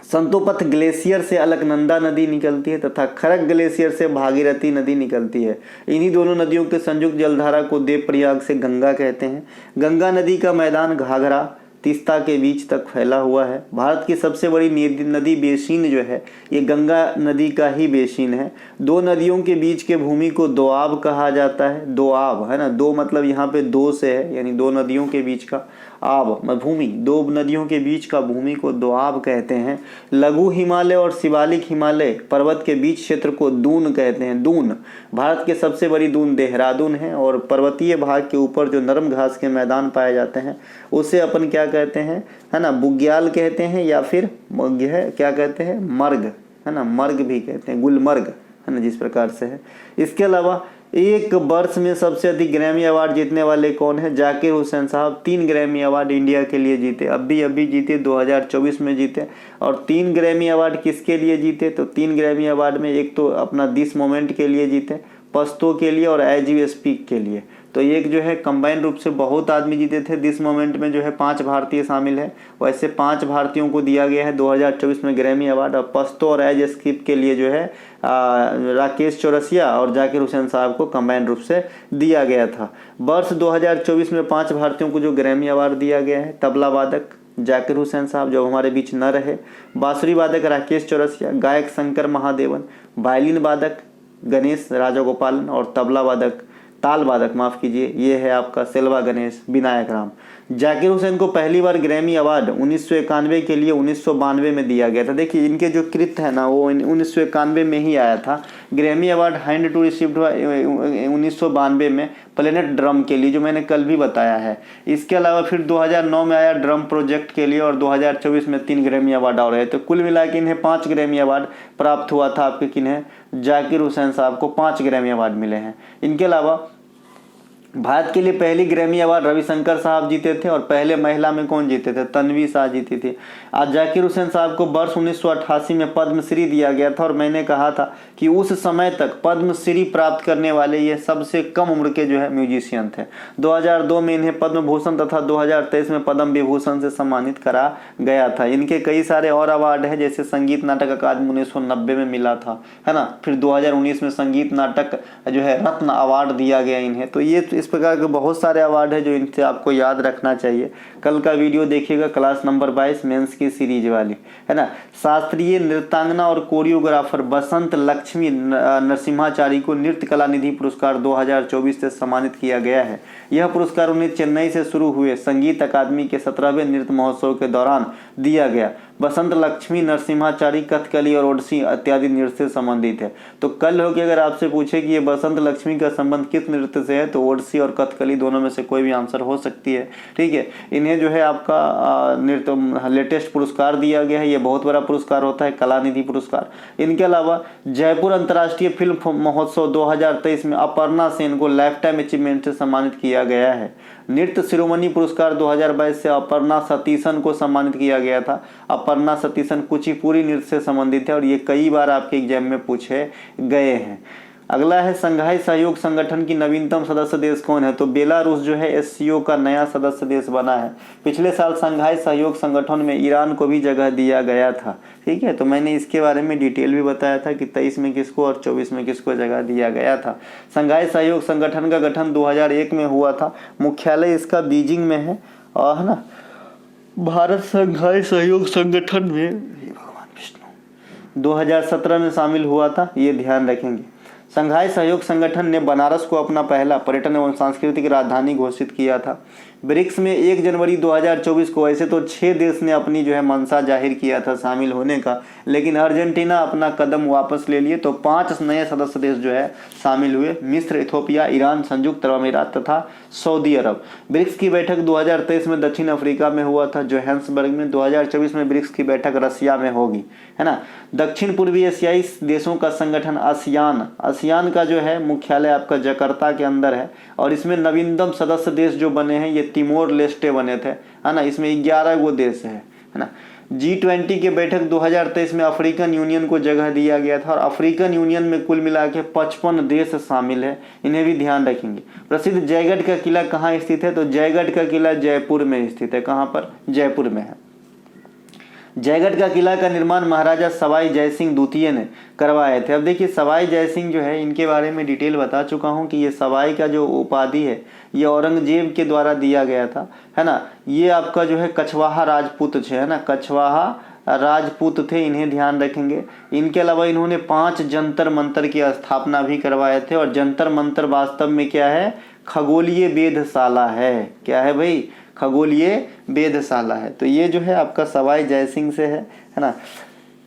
संतोपथ ग्लेशियर से अलकनंदा नदी निकलती है तथा खरक ग्लेशियर से भागीरथी नदी निकलती है। इन्हीं दोनों नदियों के संयुक्त जलधारा को देवप्रयाग से गंगा कहते हैं। गंगा नदी का मैदान घाघरा तीस्ता के बीच तक फैला हुआ है। भारत की सबसे बड़ी नदी बेसिन जो है ये गंगा नदी का ही बेसिन है। दो नदियों के बीच के भूमि को दोआब कहा जाता है। दोआब है ना, दो मतलब यहाँ पे दो से है, यानी दो नदियों के बीच का आब भूमि, दो नदियों के बीच का भूमि को दोआब कहते हैं। लघु हिमालय और शिवालिक हिमालय पर्वत के बीच क्षेत्र को दून कहते हैं। दून, भारत के सबसे बड़ी दून देहरादून है और पर्वतीय भाग के ऊपर जो नरम घास के मैदान पाए जाते हैं उसे अपन क्या कहते हैं, है ना, बुग्याल कहते हैं या फिर क्या कहते हैं, मर्ग, है ना, मर्ग भी कहते हैं, गुलमर्ग, है ना, जिस प्रकार से है। इसके अलावा एक वर्ष में सबसे अधिक ग्रैमी अवार्ड जीतने वाले कौन है? जाकिर हुसैन साहब 3 ग्रैमी अवार्ड इंडिया के लिए जीते, अभी जीते, 2024 में जीते। और 3 ग्रैमी अवार्ड किसके लिए जीते? तो 3 ग्रैमी अवार्ड में एक तो अपना दिस मोमेंट के लिए जीते, पश्तो के लिए और एज यू स्पीक के लिए। तो एक जो है कंबाइन रूप से बहुत आदमी जीते थे। दिस मोमेंट में जो है 5 भारतीय शामिल है, वैसे 5 भारतीयों को दिया गया है 2024 में ग्रैमी अवार्ड। और पश्तो और एज स्किप के लिए जो है राकेश चौरसिया और जाकिर हुसैन साहब को कंबाइन रूप से दिया गया था। वर्ष 2024 में 5 भारतीयों को जो ग्रैमी अवार्ड दिया गया है, तबला वादक जाकिर हुसैन साहब जो हमारे बीच न रहे, बांसुरी वादक राकेश चौरसिया, गायक शंकर महादेवन, वायलिन वादक गणेश राजागोपालन और तबला वादक ताल वादक माफ कीजिए, ये है आपका सेल्वा गणेश विनायक राम। जाकिर हुसैन को पहली बार ग्रैमी अवार्ड 1991 के लिए 1992 में दिया गया था। देखिए इनके जो कृत है ना वो 1991 में ही आया था। Grammy award hand to received हुआ 1992 में प्लेनेट ड्रम के लिए, जो मैंने कल भी बताया है। इसके अलावा फिर 2009 में आया ड्रम प्रोजेक्ट के लिए और 2024 में 3 ग्रैमी अवार्ड और रहे। तो कुल मिला के इन्हें 5 ग्रैमी अवार्ड प्राप्त हुआ था। आपके किन्हें? जाकिर हुसैन साहब को 5 ग्रैमी अवार्ड मिले हैं। इनके अलावा भारत के लिए पहली ग्रैमी अवार्ड रविशंकर साहब जीते थे और पहले महिला में कौन जीते थे? तन्वी शाह जीती थी। आज जाकिर हुसैन साहब को वर्ष 1988 में पद्मश्री दिया गया था और मैंने कहा था कि उस समय तक पद्मश्री प्राप्त करने वाले ये सबसे कम उम्र के जो है म्यूजिशियन थे। 2002 में इन्हें पद्म भूषण तथा 2023 में पद्म विभूषण से सम्मानित करा गया था। इनके कई सारे और अवार्ड है, जैसे संगीत नाटक अकादमी 1990 में मिला था, है ना। फिर 2019 में संगीत नाटक जो है रत्न अवार्ड दिया गया इन्हें। तो ये इस प्रकार के बहुत सारे अवार्ड है जो इनसे आपको याद रखना चाहिए। कल का वीडियो देखिएगा, क्लास नंबर 22 मेंस की सीरीज वाली, है ना। शास्त्रीय नृत्यांगना और कोरियोग्राफर बसंत लक्ष्मी नरसिम्हाचारी को नृत्य कला निधि पुरस्कार 2024 से सम्मानित किया गया है। यह पुरस्कार उन्हें चेन्नई से शुरू हुए संगीत अकादमी के 17वें नृत्य महोत्सव के दौरान दिया गया। बसंत लक्ष्मी नरसिम्हाचारी कथकली और ओडिसी इत्यादि नृत्य से संबंधित है। तो कल हो कि अगर आपसे पूछे कि ये बसंत लक्ष्मी का संबंध किस नृत्य से है, तो ओडिसी और कथकली दोनों में से कोई भी आंसर हो सकती है। ठीक है, इन्हें जो है आपका नृत्य लेटेस्ट पुरस्कार दिया गया है। ये बहुत बड़ा पुरस्कार होता है, कलानिधि पुरस्कार। इनके अलावा जयपुर अंतर्राष्ट्रीय फिल्म महोत्सव 2023 में अपर्णा सेन को लाइफ टाइम अचीवमेंट से सम्मानित किया गया है। नृत्य शिरोमणि पुरस्कार 2022 से अपर्णा सतीशन को सम्मानित किया गया था। अपर्णा सतीशन कुचिपुड़ी नृत्य से संबंधित है और ये कई बार आपके एग्जाम में पूछे गए हैं। अगला है संघाई सहयोग संगठन की नवीनतम सदस्य देश कौन है? तो बेलारूस जो है एससीओ का नया सदस्य देश बना है। पिछले साल संघाई सहयोग संगठन में ईरान को भी जगह दिया गया था। ठीक है, तो मैंने इसके बारे में डिटेल भी बताया था कि 23 में किसको और 24 में किसको जगह दिया गया था। संघाई सहयोग संगठन का गठन 2001 में हुआ था। मुख्यालय इसका बीजिंग में है और है ना। भारत संघाई सहयोग संगठन में भगवान विष्णु 2017 में शामिल हुआ था, ये ध्यान रखेंगे। संघाई सहयोग संगठन ने बनारस को अपना पहला पर्यटन एवं सांस्कृतिक राजधानी घोषित किया था। ब्रिक्स में 1 जनवरी 2024 को वैसे तो 6 देश ने अपनी जो है मंशा जाहिर किया था शामिल होने का, लेकिन अर्जेंटीना अपना कदम वापस ले लिए तो 5 नए सदस्य देश जो है शामिल हुए। मिस्र, इथोपिया, ईरान, संयुक्त अरब अमीरात तथा सऊदी अरब। ब्रिक्स की बैठक 2023 में दक्षिण अफ्रीका में हुआ था जोहान्सबर्ग में। 2024 में ब्रिक्स की बैठक रसिया में होगी, है ना। दक्षिण पूर्वी एशियाई देशों का संगठन आसियान का जो है मुख्यालय आपका जकार्ता के अंदर है और इसमें नवीनतम सदस्य देश जो बने हैं ये तिमोर लेस्टे बने थे, है ना। इसमें 11 गो देश है ना। G20 की बैठक 2023 में अफ्रीकन यूनियन को जगह दिया गया था और अफ्रीकन यूनियन में कुल मिला के 55 देश शामिल है, इन्हें भी ध्यान रखेंगे। प्रसिद्ध जयगढ़ का किला कहाँ स्थित है? तो जयगढ़ का किला जयपुर में स्थित है। कहाँ पर? जयपुर में है। जयगढ़ का किला का निर्माण महाराजा सवाई जयसिंह द्वितीय ने करवाए थे। अब देखिए सवाई जयसिंह जो है इनके बारे में डिटेल बता चुका हूँ कि ये सवाई का जो उपाधि है ये औरंगजेब के द्वारा दिया गया था, है ना। ये आपका जो है कछवाहा राजपूत है ना, कछवाहा राजपूत थे, इन्हें ध्यान रखेंगे। इनके अलावा इन्होंने 5 जंतर मंतर की स्थापना भी करवाए थे। और जंतर मंतर वास्तव में क्या है, खगोलीय वेधशाला है। क्या है भाई, खगोलीय वेधशाला है। तो ये जो है आपका सवाई जयसिंह से है ना।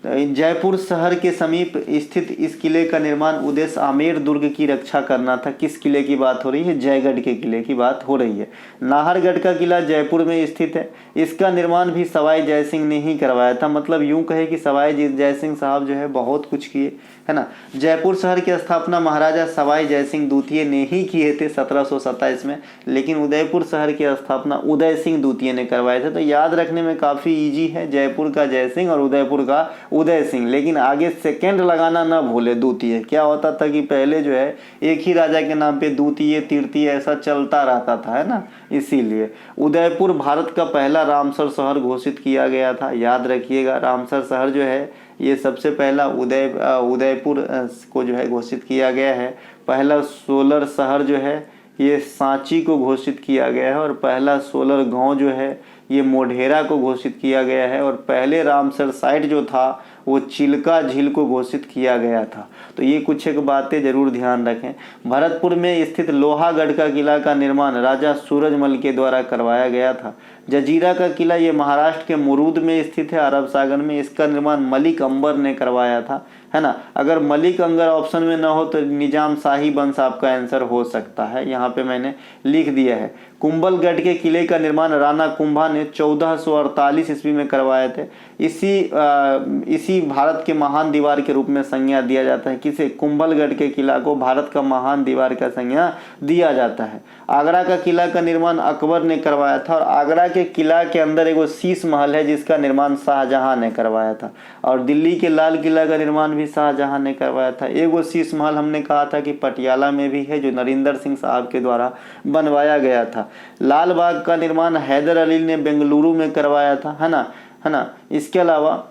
जयपुर शहर के समीप स्थित इस किले का निर्माण उद्देश्य आमेर दुर्ग की रक्षा करना था। किस किले की बात हो रही है, जयगढ़ के किले की बात हो रही है। नाहरगढ़ का किला जयपुर में स्थित है, इसका निर्माण भी सवाई जयसिंह ने ही करवाया था। मतलब यूं कहे कि सवाई जयसिंह साहब जो है बहुत कुछ किए, है ना। जयपुर शहर की स्थापना महाराजा सवाई जयसिंह द्वितीय ने ही किए थे 1727 में, लेकिन उदयपुर शहर की स्थापना उदय सिंह द्वितीय ने करवाए थे। तो याद रखने में काफ़ी इजी है, जयपुर का जयसिंह और उदयपुर का उदय सिंह, लेकिन आगे सेकेंड लगाना ना भूले द्वितीय। क्या होता था कि पहले जो है एक ही राजा के नाम पे द्वितीय तृतीय ऐसा चलता रहता था, है ना। इसीलिए उदयपुर भारत का पहला रामसर शहर घोषित किया गया था। याद रखिएगा, रामसर शहर जो है ये सबसे पहला उदयपुर को जो है घोषित किया गया है। पहला सोलर शहर जो है ये सांची को घोषित किया गया है। और पहला सोलर गांव जो है ये मोढेरा को घोषित किया गया है। और पहले रामसर साइट जो था वो चिल्का झील को घोषित किया गया था। तो ये कुछ एक बातें जरूर ध्यान रखें। भरतपुर में स्थित लोहागढ़ का किला का निर्माण राजा सूरजमल के द्वारा करवाया गया था। जजीरा का किला ये महाराष्ट्र के मुरूद में स्थित है, अरब सागर में। इसका निर्माण मलिक अंबर ने करवाया था, है ना। अगर मलिक अंबर ऑप्शन में ना हो तो निजाम शाही वंश आपका आंसर हो सकता है, यहाँ पे मैंने लिख दिया है। कुंभलगढ़ के किले का निर्माण राणा कुंभा ने 1448 ईस्वी में करवाए थे। इसी भारत के महान दीवार के रूप में संज्ञा दिया जाता है। किसे, कुंभलगढ़ के किला को भारत का महान दीवार का संज्ञा दिया जाता है। आगरा का किला का निर्माण अकबर ने करवाया था। और आगरा के किला के अंदर एक शीश महल है जिसका निर्माण शाहजहां ने करवाया था। और दिल्ली के लाल किला का निर्माण भी शाहजहां ने करवाया था। एगो शीश महल हमने कहा था कि पटियाला में भी है जो नरिंदर सिंह साहब के द्वारा बनवाया गया था। लाल बाग का निर्माण हैदर अली ने बेंगलुरु में करवाया था, है ना। इसके अलावा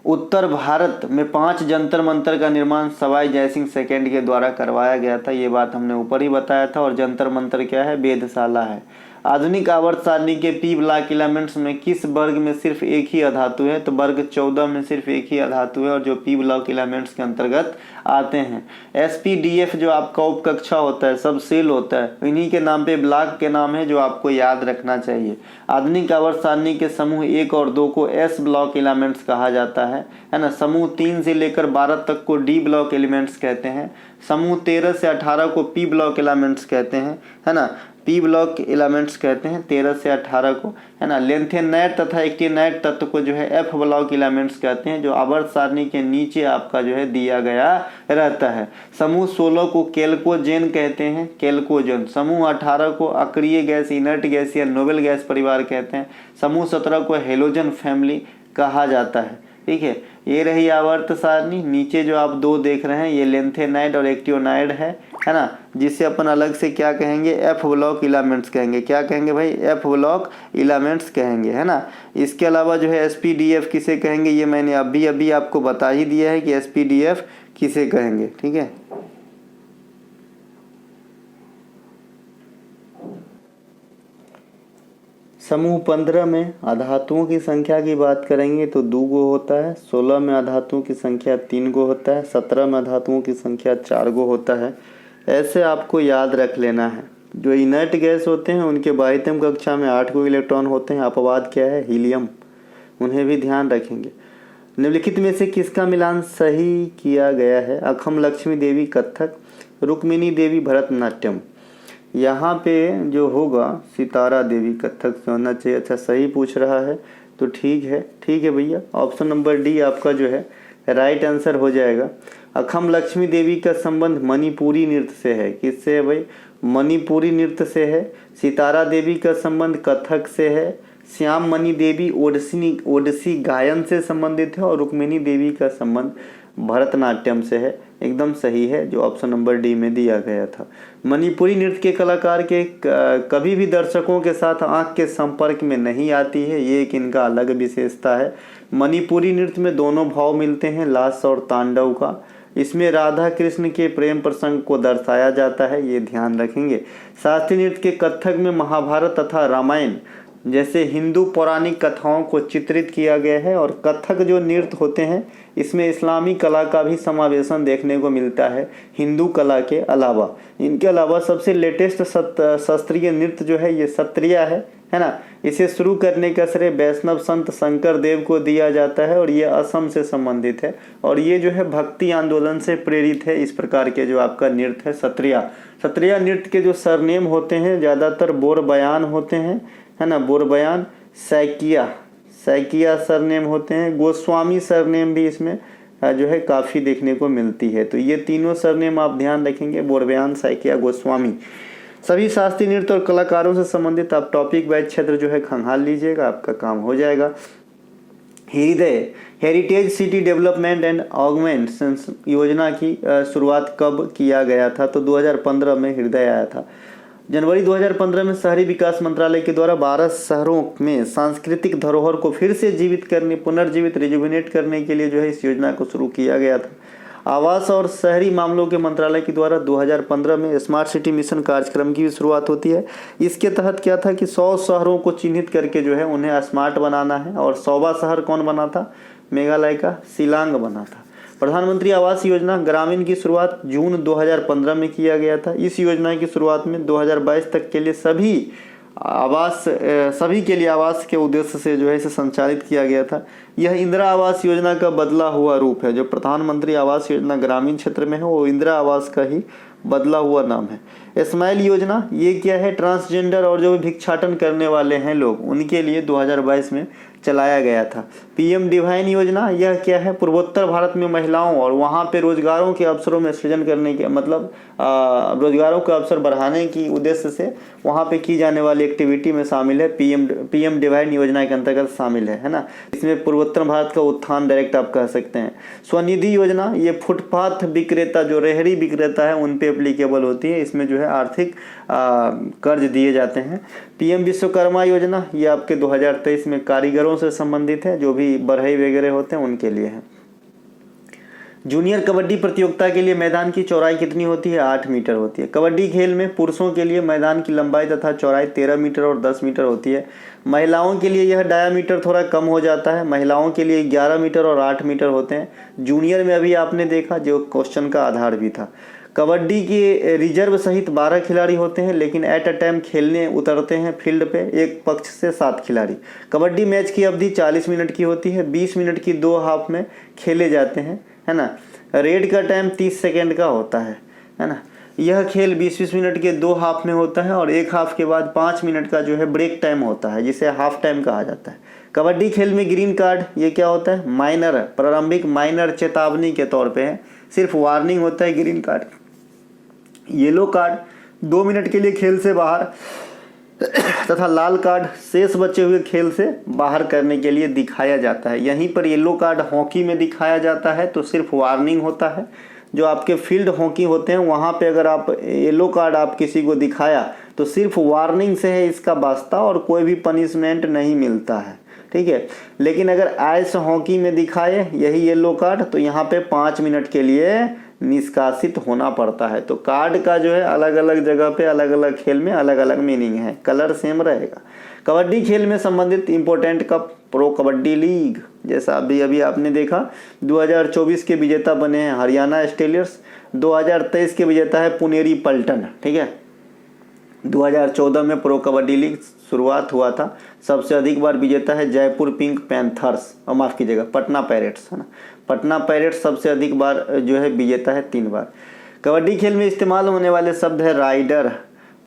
उत्तर भारत में 5 जंतर मंतर का निर्माण सवाई जयसिंह सेकेंड के द्वारा करवाया गया था। ये बात हमने ऊपर ही बताया था। और जंतर मंतर क्या है, वेधशाला है। आधुनिक आवर्त सारणी के पी ब्लॉक एलिमेंट्स में किस वर्ग में सिर्फ एक ही अधातु है, तो वर्ग 14 में सिर्फ एक ही अधातु है और जो पी ब्लॉक एलिमेंट्स के अंतर्गत आते हैं। SPDF जो आपका उपकक्षा होता है, सब सेल होता है, इन्हीं के नाम पे ब्लॉक के नाम है जो आपको याद रखना चाहिए। आधुनिक आवर्त सारणी के समूह 1 और 2 को S ब्लॉक एलिमेंट्स कहा जाता है ना। समूह 3 से लेकर 12 तक को D ब्लॉक एलिमेंट्स कहते हैं। समूह 13 से 18 को P ब्लॉक एलिमेंट्स कहते हैं, है ना। पी ब्लॉक एलिमेंट्स कहते हैं 13 से 18 को, है ना। लेंथेनाइट तथा एक्टिनाइट तत्व को जो है F ब्लॉक एलिमेंट्स कहते हैं, जो आवर्त सारणी के नीचे आपका जो है दिया गया रहता है। समूह 16 को केल्कोजेन कहते हैं, केल्कोजेन। समूह 18 को अक्रिय गैस, इनर्ट गैस या नोबेल गैस परिवार कहते हैं। समूह 17 को हेलोजन फैमिली कहा जाता है। ठीक है, ये रही आवर्त सारणी। नीचे जो आप 2 देख रहे हैं ये लेंथेनाइड और एक्टियोनाइड है ना, जिसे अपन अलग से क्या कहेंगे, F ब्लॉक एलिमेंट्स कहेंगे। क्या कहेंगे भाई, F ब्लॉक एलिमेंट्स कहेंगे, है ना। इसके अलावा जो है SPDF किसे कहेंगे, ये मैंने अभी आपको बता ही दिया है कि SPDF किसे कहेंगे। ठीक है, समूह 15 में अधातुओं की संख्या की बात करेंगे तो 2 गो होता है। 16 में अधातुओं की संख्या 3 गो होता है। 17 में अधातुओं की संख्या 4 गो होता है। ऐसे आपको याद रख लेना है। जो इनर्ट गैस होते हैं उनके बाह्यतम कक्षा में 8 गो इलेक्ट्रॉन होते हैं। अपवाद क्या है, हीलियम, उन्हें भी ध्यान रखेंगे। निम्नलिखित में से किसका मिलान सही किया गया है, अखम लक्ष्मी देवी कथक, रुक्मिणी देवी भरतनाट्यम। यहाँ पे जो होगा सितारा देवी कथक से होना चाहिए। अच्छा, सही पूछ रहा है तो ठीक है भैया, ऑप्शन नंबर डी आपका जो है राइट आंसर हो जाएगा। अखम लक्ष्मी देवी का संबंध मणिपुरी नृत्य से है। किससे है भाई, मणिपुरी नृत्य से है। सितारा देवी का संबंध कथक से है। श्याम मणि देवी ओडिसी गायन से संबंधित है। और रुक्मिणी देवी का संबंध भरतनाट्यम से है। एकदम सही है, जो ऑप्शन नंबर डी में दिया गया था। मणिपुरी नृत्य के कलाकार के कभी भी दर्शकों के साथ आंख के संपर्क में नहीं आती है, ये एक इनका अलग विशेषता है। मणिपुरी नृत्य में दोनों भाव मिलते हैं, लास्य और तांडव का। इसमें राधा कृष्ण के प्रेम प्रसंग को दर्शाया जाता है, ये ध्यान रखेंगे। शास्त्रीय नृत्य के कथक में महाभारत तथा रामायण जैसे हिंदू पौराणिक कथाओं को चित्रित किया गया है। और कथक जो नृत्य होते हैं इसमें इस्लामी कला का भी समावेशन देखने को मिलता है हिंदू कला के अलावा। इनके अलावा सबसे लेटेस्ट शास्त्रीय नृत्य जो है ये सत्रिया है ना। इसे शुरू करने का श्रेय वैष्णव संत शंकर देव को दिया जाता है और ये असम से संबंधित है और ये जो है भक्ति आंदोलन से प्रेरित है। इस प्रकार के जो आपका नृत्य है सत्रिया नृत्य के जो सरनेम होते हैं ज़्यादातर बोरबयान होते हैं, है ना। बोरबयान, सैकिया सरनेम होते हैं। गोस्वामी सरनेम भी इसमें जो है काफ़ी देखने को मिलती है। तो ये तीनों सरनेम आप ध्यान रखेंगे, बोरबयान, सैकिया, गोस्वामी। सभी शास्त्रीय नृत्य और कलाकारों से संबंधित आप टॉपिक वाइज क्षेत्र जो है खंगाल लीजिएगा, आपका काम हो जाएगा। हृदय heritage city development and augmentation योजना की शुरुआत कब किया गया था? तो 2015 में हृदय आया था। जनवरी 2015 में शहरी विकास मंत्रालय के द्वारा 12 शहरों में सांस्कृतिक धरोहर को फिर से पुनर्जीवित रिजुविनेट करने के लिए जो है इस योजना को शुरू किया गया था। आवास और शहरी मामलों के मंत्रालय के द्वारा 2015 में स्मार्ट सिटी मिशन कार्यक्रम की भी शुरुआत होती है। इसके तहत क्या था कि 100 शहरों को चिन्हित करके जो है उन्हें स्मार्ट बनाना है। और 100वां शहर कौन बना था? मेघालय का शिलांग बना था। प्रधानमंत्री आवास योजना ग्रामीण की शुरुआत जून 2015 में किया गया था। इस योजना की शुरुआत में 2022 तक के लिए सभी के लिए आवास के उद्देश्य से जो है इसे संचालित किया गया था। यह इंदिरा आवास योजना का बदला हुआ रूप है। जो प्रधानमंत्री आवास योजना ग्रामीण क्षेत्र में है वो इंदिरा आवास का ही बदला हुआ नाम है। स्माइल योजना ये क्या है? ट्रांसजेंडर और जो भिक्षाटन करने वाले हैं लोग उनके लिए 2022 में चलाया गया था। पीएम डिवाइन योजना यह क्या है? पूर्वोत्तर भारत में महिलाओं और वहाँ पे रोजगारों के अवसरों में सृजन करने के मतलब रोजगारों के अवसर बढ़ाने की उद्देश्य से वहाँ पे की जाने वाली एक्टिविटी में शामिल है। पीएम डिवाइन योजना के अंतर्गत शामिल है ना। इसमें पूर्वोत्तर भारत का उत्थान डायरेक्ट आप कह सकते हैं। स्वनिधि योजना ये फुटपाथ विक्रेता जो रेहड़ी विक्रेता है उन पे एप्लीकेबल होती है। इसमें जो है आर्थिक कर्ज दिए जाते हैं। पीएम विश्वकर्मा योजना ये आपके 2023 में कारीगरों से संबंधित है, जो भी बढ़ई वगैरह होते हैं उनके लिए है। जूनियर कबड्डी प्रतियोगिता के लिए मैदान की चौड़ाई कितनी होती है? 8 मीटर होती है। कबड्डी खेल में पुरुषों के लिए मैदान की लंबाई तथा चौड़ाई 13 मीटर और 10 मीटर होती है। महिलाओं के लिए यह डायामीटर थोड़ा कम हो जाता है। महिलाओं के लिए 11 मीटर और 8 मीटर होते हैं। जूनियर में अभी आपने देखा जो क्वेश्चन का आधार भी था। कबड्डी के रिजर्व सहित 12 खिलाड़ी होते हैं, लेकिन एट अ टाइम खेलने उतरते हैं फील्ड पे एक पक्ष से 7 खिलाड़ी। कबड्डी मैच की अवधि 40 मिनट की होती है। 20 मिनट की 2 हाफ में खेले जाते हैं, है ना। रेड का टाइम 30 सेकेंड का होता है ना। यह खेल 20-20 मिनट के 2 हाफ में होता है और एक हाफ के बाद 5 मिनट का जो है ब्रेक टाइम होता है, जिसे हाफ टाइम कहा जाता है। कबड्डी खेल में ग्रीन कार्ड ये क्या होता है? माइनर, प्रारंभिक माइनर चेतावनी के तौर पे है, सिर्फ वार्निंग होता है green card. Yellow card 2 minute के लिए खेल से बाहर तथा लाल कार्ड शेष बचे हुए खेल से बाहर करने के लिए दिखाया जाता है। यहीं पर येलो कार्ड हॉकी में दिखाया जाता है तो सिर्फ वार्निंग होता है। जो आपके फील्ड हॉकी होते हैं वहाँ पे अगर आप येलो कार्ड आप किसी को दिखाया तो सिर्फ वार्निंग से है इसका वास्ता और कोई भी पनिशमेंट नहीं मिलता है, ठीक है। लेकिन अगर आइस हॉकी में दिखाए यही येलो कार्ड तो यहाँ पे 5 मिनट के लिए निष्कासित होना पड़ता है। तो कार्ड का जो है अलग अलग जगह पे अलग अलग खेल में अलग अलग मीनिंग है, कलर सेम रहेगा। कबड्डी खेल में संबंधित important cup pro kabaddi league, जैसा अभी आपने देखा 2024 के विजेता बने हैं हरियाणा स्टेलियर्स, 2023 के विजेता है पुनेरी पल्टन, ठीक है। 2014 में प्रो कबड्डी लीग शुरुआत हुआ था। सबसे अधिक बार विजेता है जयपुर पिंक पैंथर्स, और माफ़ कीजिएगा पटना पायरेट्स, है ना। पटना पायरेट्स सबसे अधिक बार जो है विजेता है 3 बार। कबड्डी खेल में इस्तेमाल होने वाले शब्द है rider,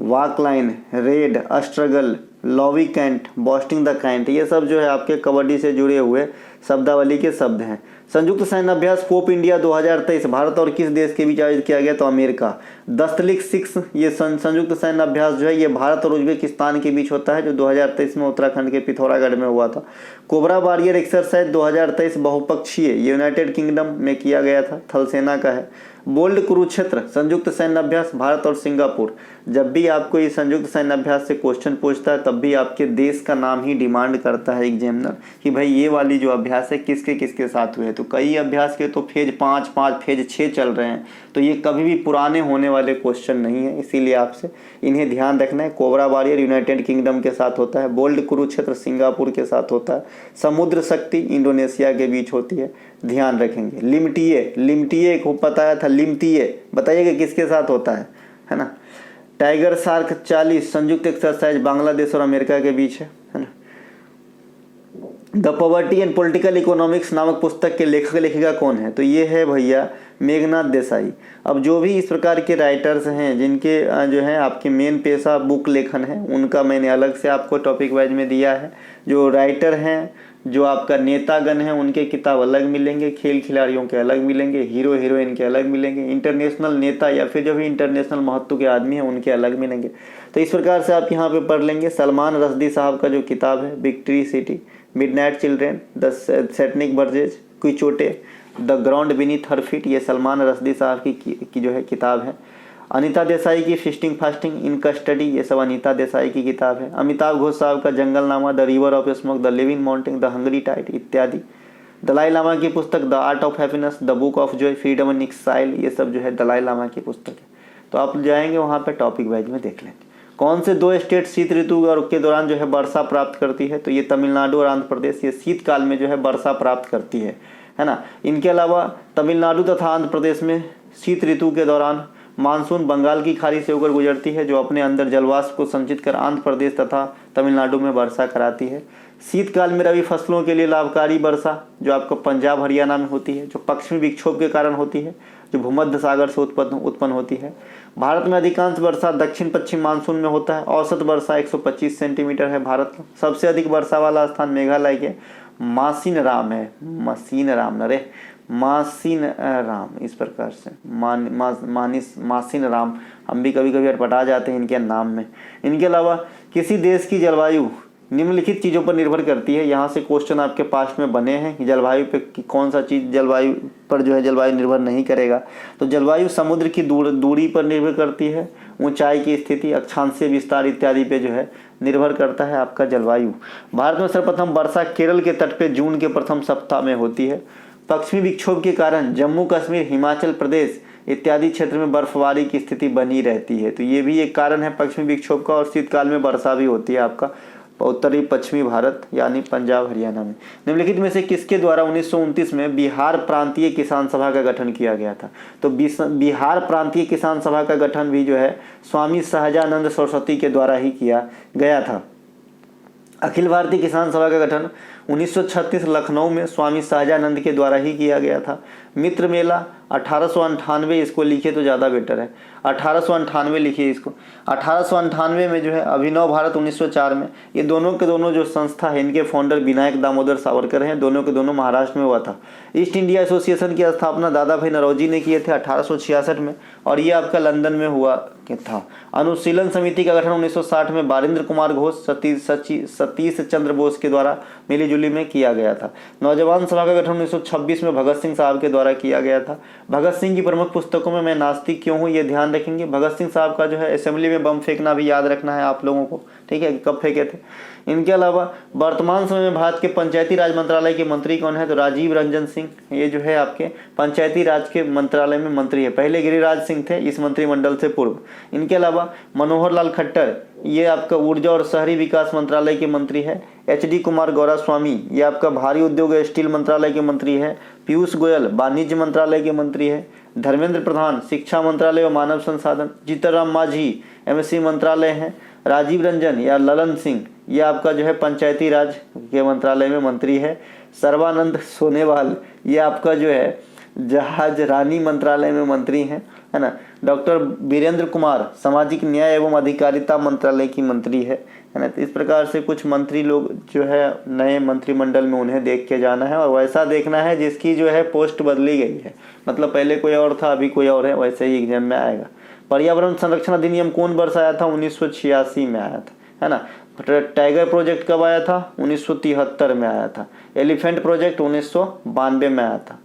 walk line, red, struggle, लॉवी कैंट, बॉस्टिंग द कैंट। ये सब जो है आपके कबड्डी से जुड़े हुए शब्दावली के शब्द हैं। संयुक्त सैन्य अभ्यास पोप इंडिया 2023 भारत और किस देश के बीच आयोजित किया गया? तो अमेरिका। दस्तलिक 6 ये संयुक्त सैन्य अभ्यास जो है ये भारत और उज्बेकिस्तान के बीच होता है, जो 2023 में उत्तराखंड के पिथौरागढ़ में हुआ था। कोबरा वॉरियर एक्सरसाइज 2023 बहुपक्षीय यूनाइटेड किंगडम में किया गया था, थल सेना का है। बोल्ड कुरुक्षेत्र संयुक्त सैन्य अभ्यास भारत और सिंगापुर। जब भी आपको ये संयुक्त सैन्य अभ्यास से क्वेश्चन पूछता है तब भी आपके देश का नाम ही डिमांड करता है एग्जामिनर कि भाई ये वाली जो अभ्यास है किसके किसके साथ हुए। तो कई अभ्यास के तो फेज 5 फेज 6 चल रहे हैं, तो ये कभी भी पुराने होने वाले क्वेश्चन नहीं है, इसीलिए आपसे इन्हें ध्यान रखना है। कोबरा वॉरियर यूनाइटेड किंगडम के साथ होता है, बोल्ड कुरुक्षेत्र सिंगापुर के साथ होता है, समुद्र शक्ति इंडोनेशिया के बीच होती है, ध्यान रखेंगे। लिमटिए को पता था, लिमटिए बताइएगा किसके साथ होता है ना। टाइगर शार्क 40 संयुक्त एक्सरसाइज बांग्लादेश और अमेरिका के बीच है ना। The poverty and political economics नामक पुस्तक के लेखक लेखिका कौन है? तो ये है भैया मेघनाथ देसाई। अब जो भी इस प्रकार के राइटर्स हैं जिनके जो है आपके मेन पेशा बुक लेखन है, उनका मैंने अलग से आपको टॉपिक वाइज में दिया है। जो राइटर हैं, जो आपका नेतागण हैं, उनके किताब अलग मिलेंगे, खेल खिलाड़ियों के अलग मिलेंगे, हीरो हीरोइन के अलग मिलेंगे, इंटरनेशनल नेता या फिर जो भी इंटरनेशनल महत्व के आदमी हैं उनके अलग मिलेंगे। तो इस प्रकार से आप यहाँ पे पढ़ लेंगे। सलमान रश्दी साहब का जो किताब है victory city, midnight children, the satanic verses, Quichotte, the ground beneath her feet, ये सलमान रश्दी साहब की जो है किताब है। अनीता देसाई की फिस्टिंग फास्टिंग इन कस्टडी, ये सब अनीता देसाई की किताब है। अमिताभ घोष साहब का Junglenama, the river of smoke, the living mountain, the hungry tide इत्यादि। दलाई लामा की पुस्तक the art of happiness, the book of joy, freedom in exile, ये सब जो है दलाई लामा की पुस्तक है। तो आप जाएंगे वहाँ पे टॉपिक वाइज में देख लेंगे। कौन से 2 स्टेट शीत ऋतु के दौरान जो है वर्षा प्राप्त करती है? तो ये तमिलनाडु और आंध्र प्रदेश, ये शीतकाल में जो है वर्षा प्राप्त करती है ना। इनके अलावा तमिलनाडु तथा आंध्र प्रदेश में शीत ऋतु के दौरान मानसून बंगाल की खाड़ी से होकर गुजरती है, जो अपने अंदर जलवाष्प को संचित कर आंध्र प्रदेश तथा तमिलनाडु में वर्षा कराती है। शीतकाल में रबी फसलों के लिए लाभकारी वर्षा जो आपको पंजाब हरियाणा में होती है, जो पश्चिमी विक्षोभ के कारण होती है, जो भूमध्य सागर से उत्पन्न होती है। भारत में अधिकांश वर्षा दक्षिण पश्चिम मानसून में होता है। औसत वर्षा 125 सेंटीमीटर है भारत में। सबसे अधिक वर्षा वाला स्थान मेघालय के मासिनराम है, मासिनराम, इस प्रकार से मासिनराम। हम भी कभी कभी अटपटा जाते हैं इनके नाम में। इनके अलावा किसी देश की जलवायु निम्नलिखित चीज़ों पर निर्भर करती है। यहाँ से क्वेश्चन आपके पास में बने हैं कि जलवायु पे कौन सा चीज़ जलवायु पर जो है जलवायु निर्भर नहीं करेगा। तो जलवायु समुद्र की दूरी पर निर्भर करती है, ऊंचाई की स्थिति, अक्षांशीय विस्तार इत्यादि पे जो है निर्भर करता है आपका जलवायु। भारत में सर्वप्रथम वर्षा केरल के तट पे जून के प्रथम सप्ताह में होती है। पश्चिमी विक्षोभ के कारण जम्मू कश्मीर, हिमाचल प्रदेश इत्यादि क्षेत्र में बर्फबारी की स्थिति बनी रहती है। तो ये भी एक कारण है पश्चिमी विक्षोभ का। और शीतकाल में वर्षा भी होती है आपका उत्तरी पश्चिमी भारत यानी पंजाब हरियाणा में। निम्नलिखित में से किसके द्वारा 1929 में बिहार प्रांतीय किसान सभा का गठन किया गया था? तो बिहार प्रांतीय किसान सभा का गठन भी जो है स्वामी सहजानंद सरस्वती के द्वारा ही किया गया था। अखिल भारतीय किसान सभा का गठन 1936 लखनऊ में स्वामी सहजानंद के द्वारा ही किया गया था। मित्र मेला 1898, इसको लिखिए तो ज़्यादा बेटर है, 1898 लिखिए इसको। 1898 में जो है अभिनव भारत 1904 में, ये दोनों के दोनों जो संस्था है इनके फाउंडर विनायक दामोदर सावरकर हैं। दोनों के दोनों महाराष्ट्र में हुआ था। ईस्ट इंडिया एसोसिएशन की स्थापना दादा भाई नौरोजी ने किए थे 1866 में, और ये आपका लंदन में हुआ था। अनुशीलन समिति का गठन 1960 में बारिंद्र कुमार घोष, सतीश चंद्र बोस के द्वारा मिलीजुली में किया गया था। नौजवान सभा का गठन 1926 में भगत सिंह साहब के द्वारा किया गया था। भगत सिंह की प्रमुख पुस्तकों में मैं नास्तिक क्यों हूँ ये ध्यान रखेंगे। भगत सिंह साहब का जो है असेंबली में बम फेंकना भी याद रखना है आप लोगों को, ठीक है, कब फेंके थे। इनके अलावा वर्तमान समय में भारत के पंचायती राज मंत्रालय के मंत्री कौन है? तो राजीव रंजन सिंह, ये जो है आपके पंचायती राज के मंत्रालय में मंत्री है। पहले गिरिराज सिंह थे इस मंत्रिमंडल से पूर्व। इनके अलावा मनोहर लाल खट्टर, ये आपका ऊर्जा और शहरी विकास मंत्रालय के मंत्री है। HD कुमार गौरास्वामी, ये आपका भारी उद्योग स्टील मंत्रालय के मंत्री है। पीयूष गोयल वाणिज्य मंत्रालय के मंत्री है। धर्मेंद्र प्रधान शिक्षा मंत्रालय और मानव संसाधन। जीतनराम मांझी MSC मंत्रालय है। राजीव रंजन या ललन सिंह, ये आपका जो है पंचायती राज के मंत्रालय में मंत्री है। सर्बानंद सोनेवाल, ये आपका जो है जहाज रानी मंत्रालय में मंत्री हैं, है ना। डॉक्टर वीरेंद्र कुमार सामाजिक न्याय एवं अधिकारिता मंत्रालय की मंत्री है ना। तो इस प्रकार से कुछ मंत्री लोग जो है नए मंत्रिमंडल में, उन्हें देख के जाना है और वैसा देखना है जिसकी जो है पोस्ट बदली गई है, मतलब पहले कोई और था अभी कोई और है, वैसे ही एग्जाम में आएगा। पर्यावरण संरक्षण अधिनियम कौन वर्ष आया था? 1986 में आया था, है ना। टाइगर प्रोजेक्ट कब आया था? 1973 में आया था। एलिफेंट प्रोजेक्ट 1992 में आया था।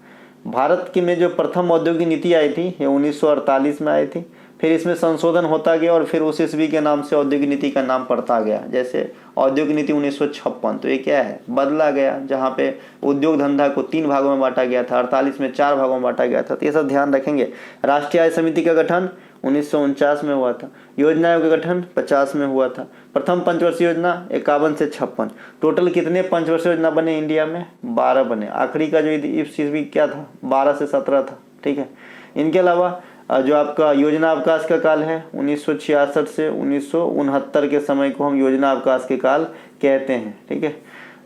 भारत की में जो प्रथम औद्योगिक नीति आई थी ये 1948 में आई थी। फिर इसमें संशोधन होता गया और फिर उस ईस्वी के नाम से औद्योगिक नीति का नाम पड़ता गया। जैसे औद्योगिक नीति 1956, तो ये क्या है, बदला गया, जहाँ पे उद्योग धंधा को 3 भागों में बांटा गया था, 48 में 4 भागों में बांटा गया था। तो ये सब ध्यान रखेंगे। राष्ट्रीय आय समिति का गठन 1949 में हुआ था। योजना आयोग का गठन 50 में हुआ था। प्रथम पंचवर्षीय योजना 51 से 56। टोटल कितने पंचवर्षीय योजना बने इंडिया में? 12 बने। आखिरी का जो ईस्वी क्या था, 12 से 17 था। ठीक है। इनके अलावा जो आपका योजना अवकाश का काल है 1966 से 1969 के समय को हम योजना अवकाश के काल कहते हैं। ठीक है।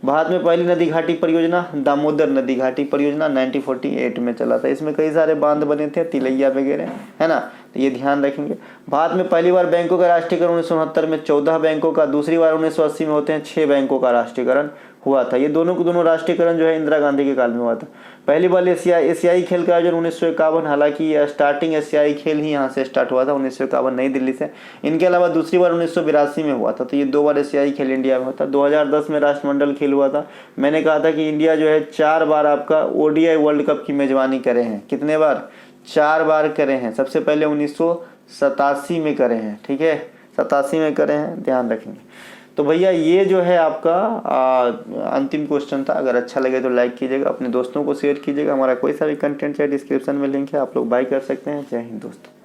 भारत में पहली नदी घाटी परियोजना दामोदर नदी घाटी परियोजना 1948 में चला था। इसमें कई सारे बांध बने थे, तिलैया वगैरह, है ना, तो ये ध्यान रखेंगे। भारत में पहली बार बैंकों का राष्ट्रीयकरण 1969 में 14 बैंकों का, दूसरी बार 1980 में होते हैं 6 बैंकों का राष्ट्रीयकरण हुआ था। ये दोनों को दोनों राष्ट्रीयकरण जो है इंदिरा गांधी के काल में हुआ था। पहली बार एशियाई खेल का आयोजन 1951, हालांकि यह स्टार्टिंग एशियाई खेल ही यहाँ से स्टार्ट हुआ था 1951 नई दिल्ली से। इनके अलावा दूसरी बार 1982 में हुआ था। तो ये 2 बार एशियाई खेल इंडिया में होता। 2010 में राष्ट्रमंडल खेल हुआ था। मैंने कहा था कि इंडिया जो है 4 बार आपका ओडीआई वर्ल्ड कप की मेजबानी करे हैं। कितने बार? 4 बार करे हैं। सबसे पहले 1987 में करे हैं। ठीक है, 87 में करे हैं, ध्यान रखेंगे। तो भैया ये जो है आपका अंतिम क्वेश्चन था। अगर अच्छा लगे तो लाइक कीजिएगा, अपने दोस्तों को शेयर कीजिएगा। हमारा कोई सा भी कंटेंट है डिस्क्रिप्शन में लिंक है, आप लोग बाय कर सकते हैं। जय हिंद दोस्तों।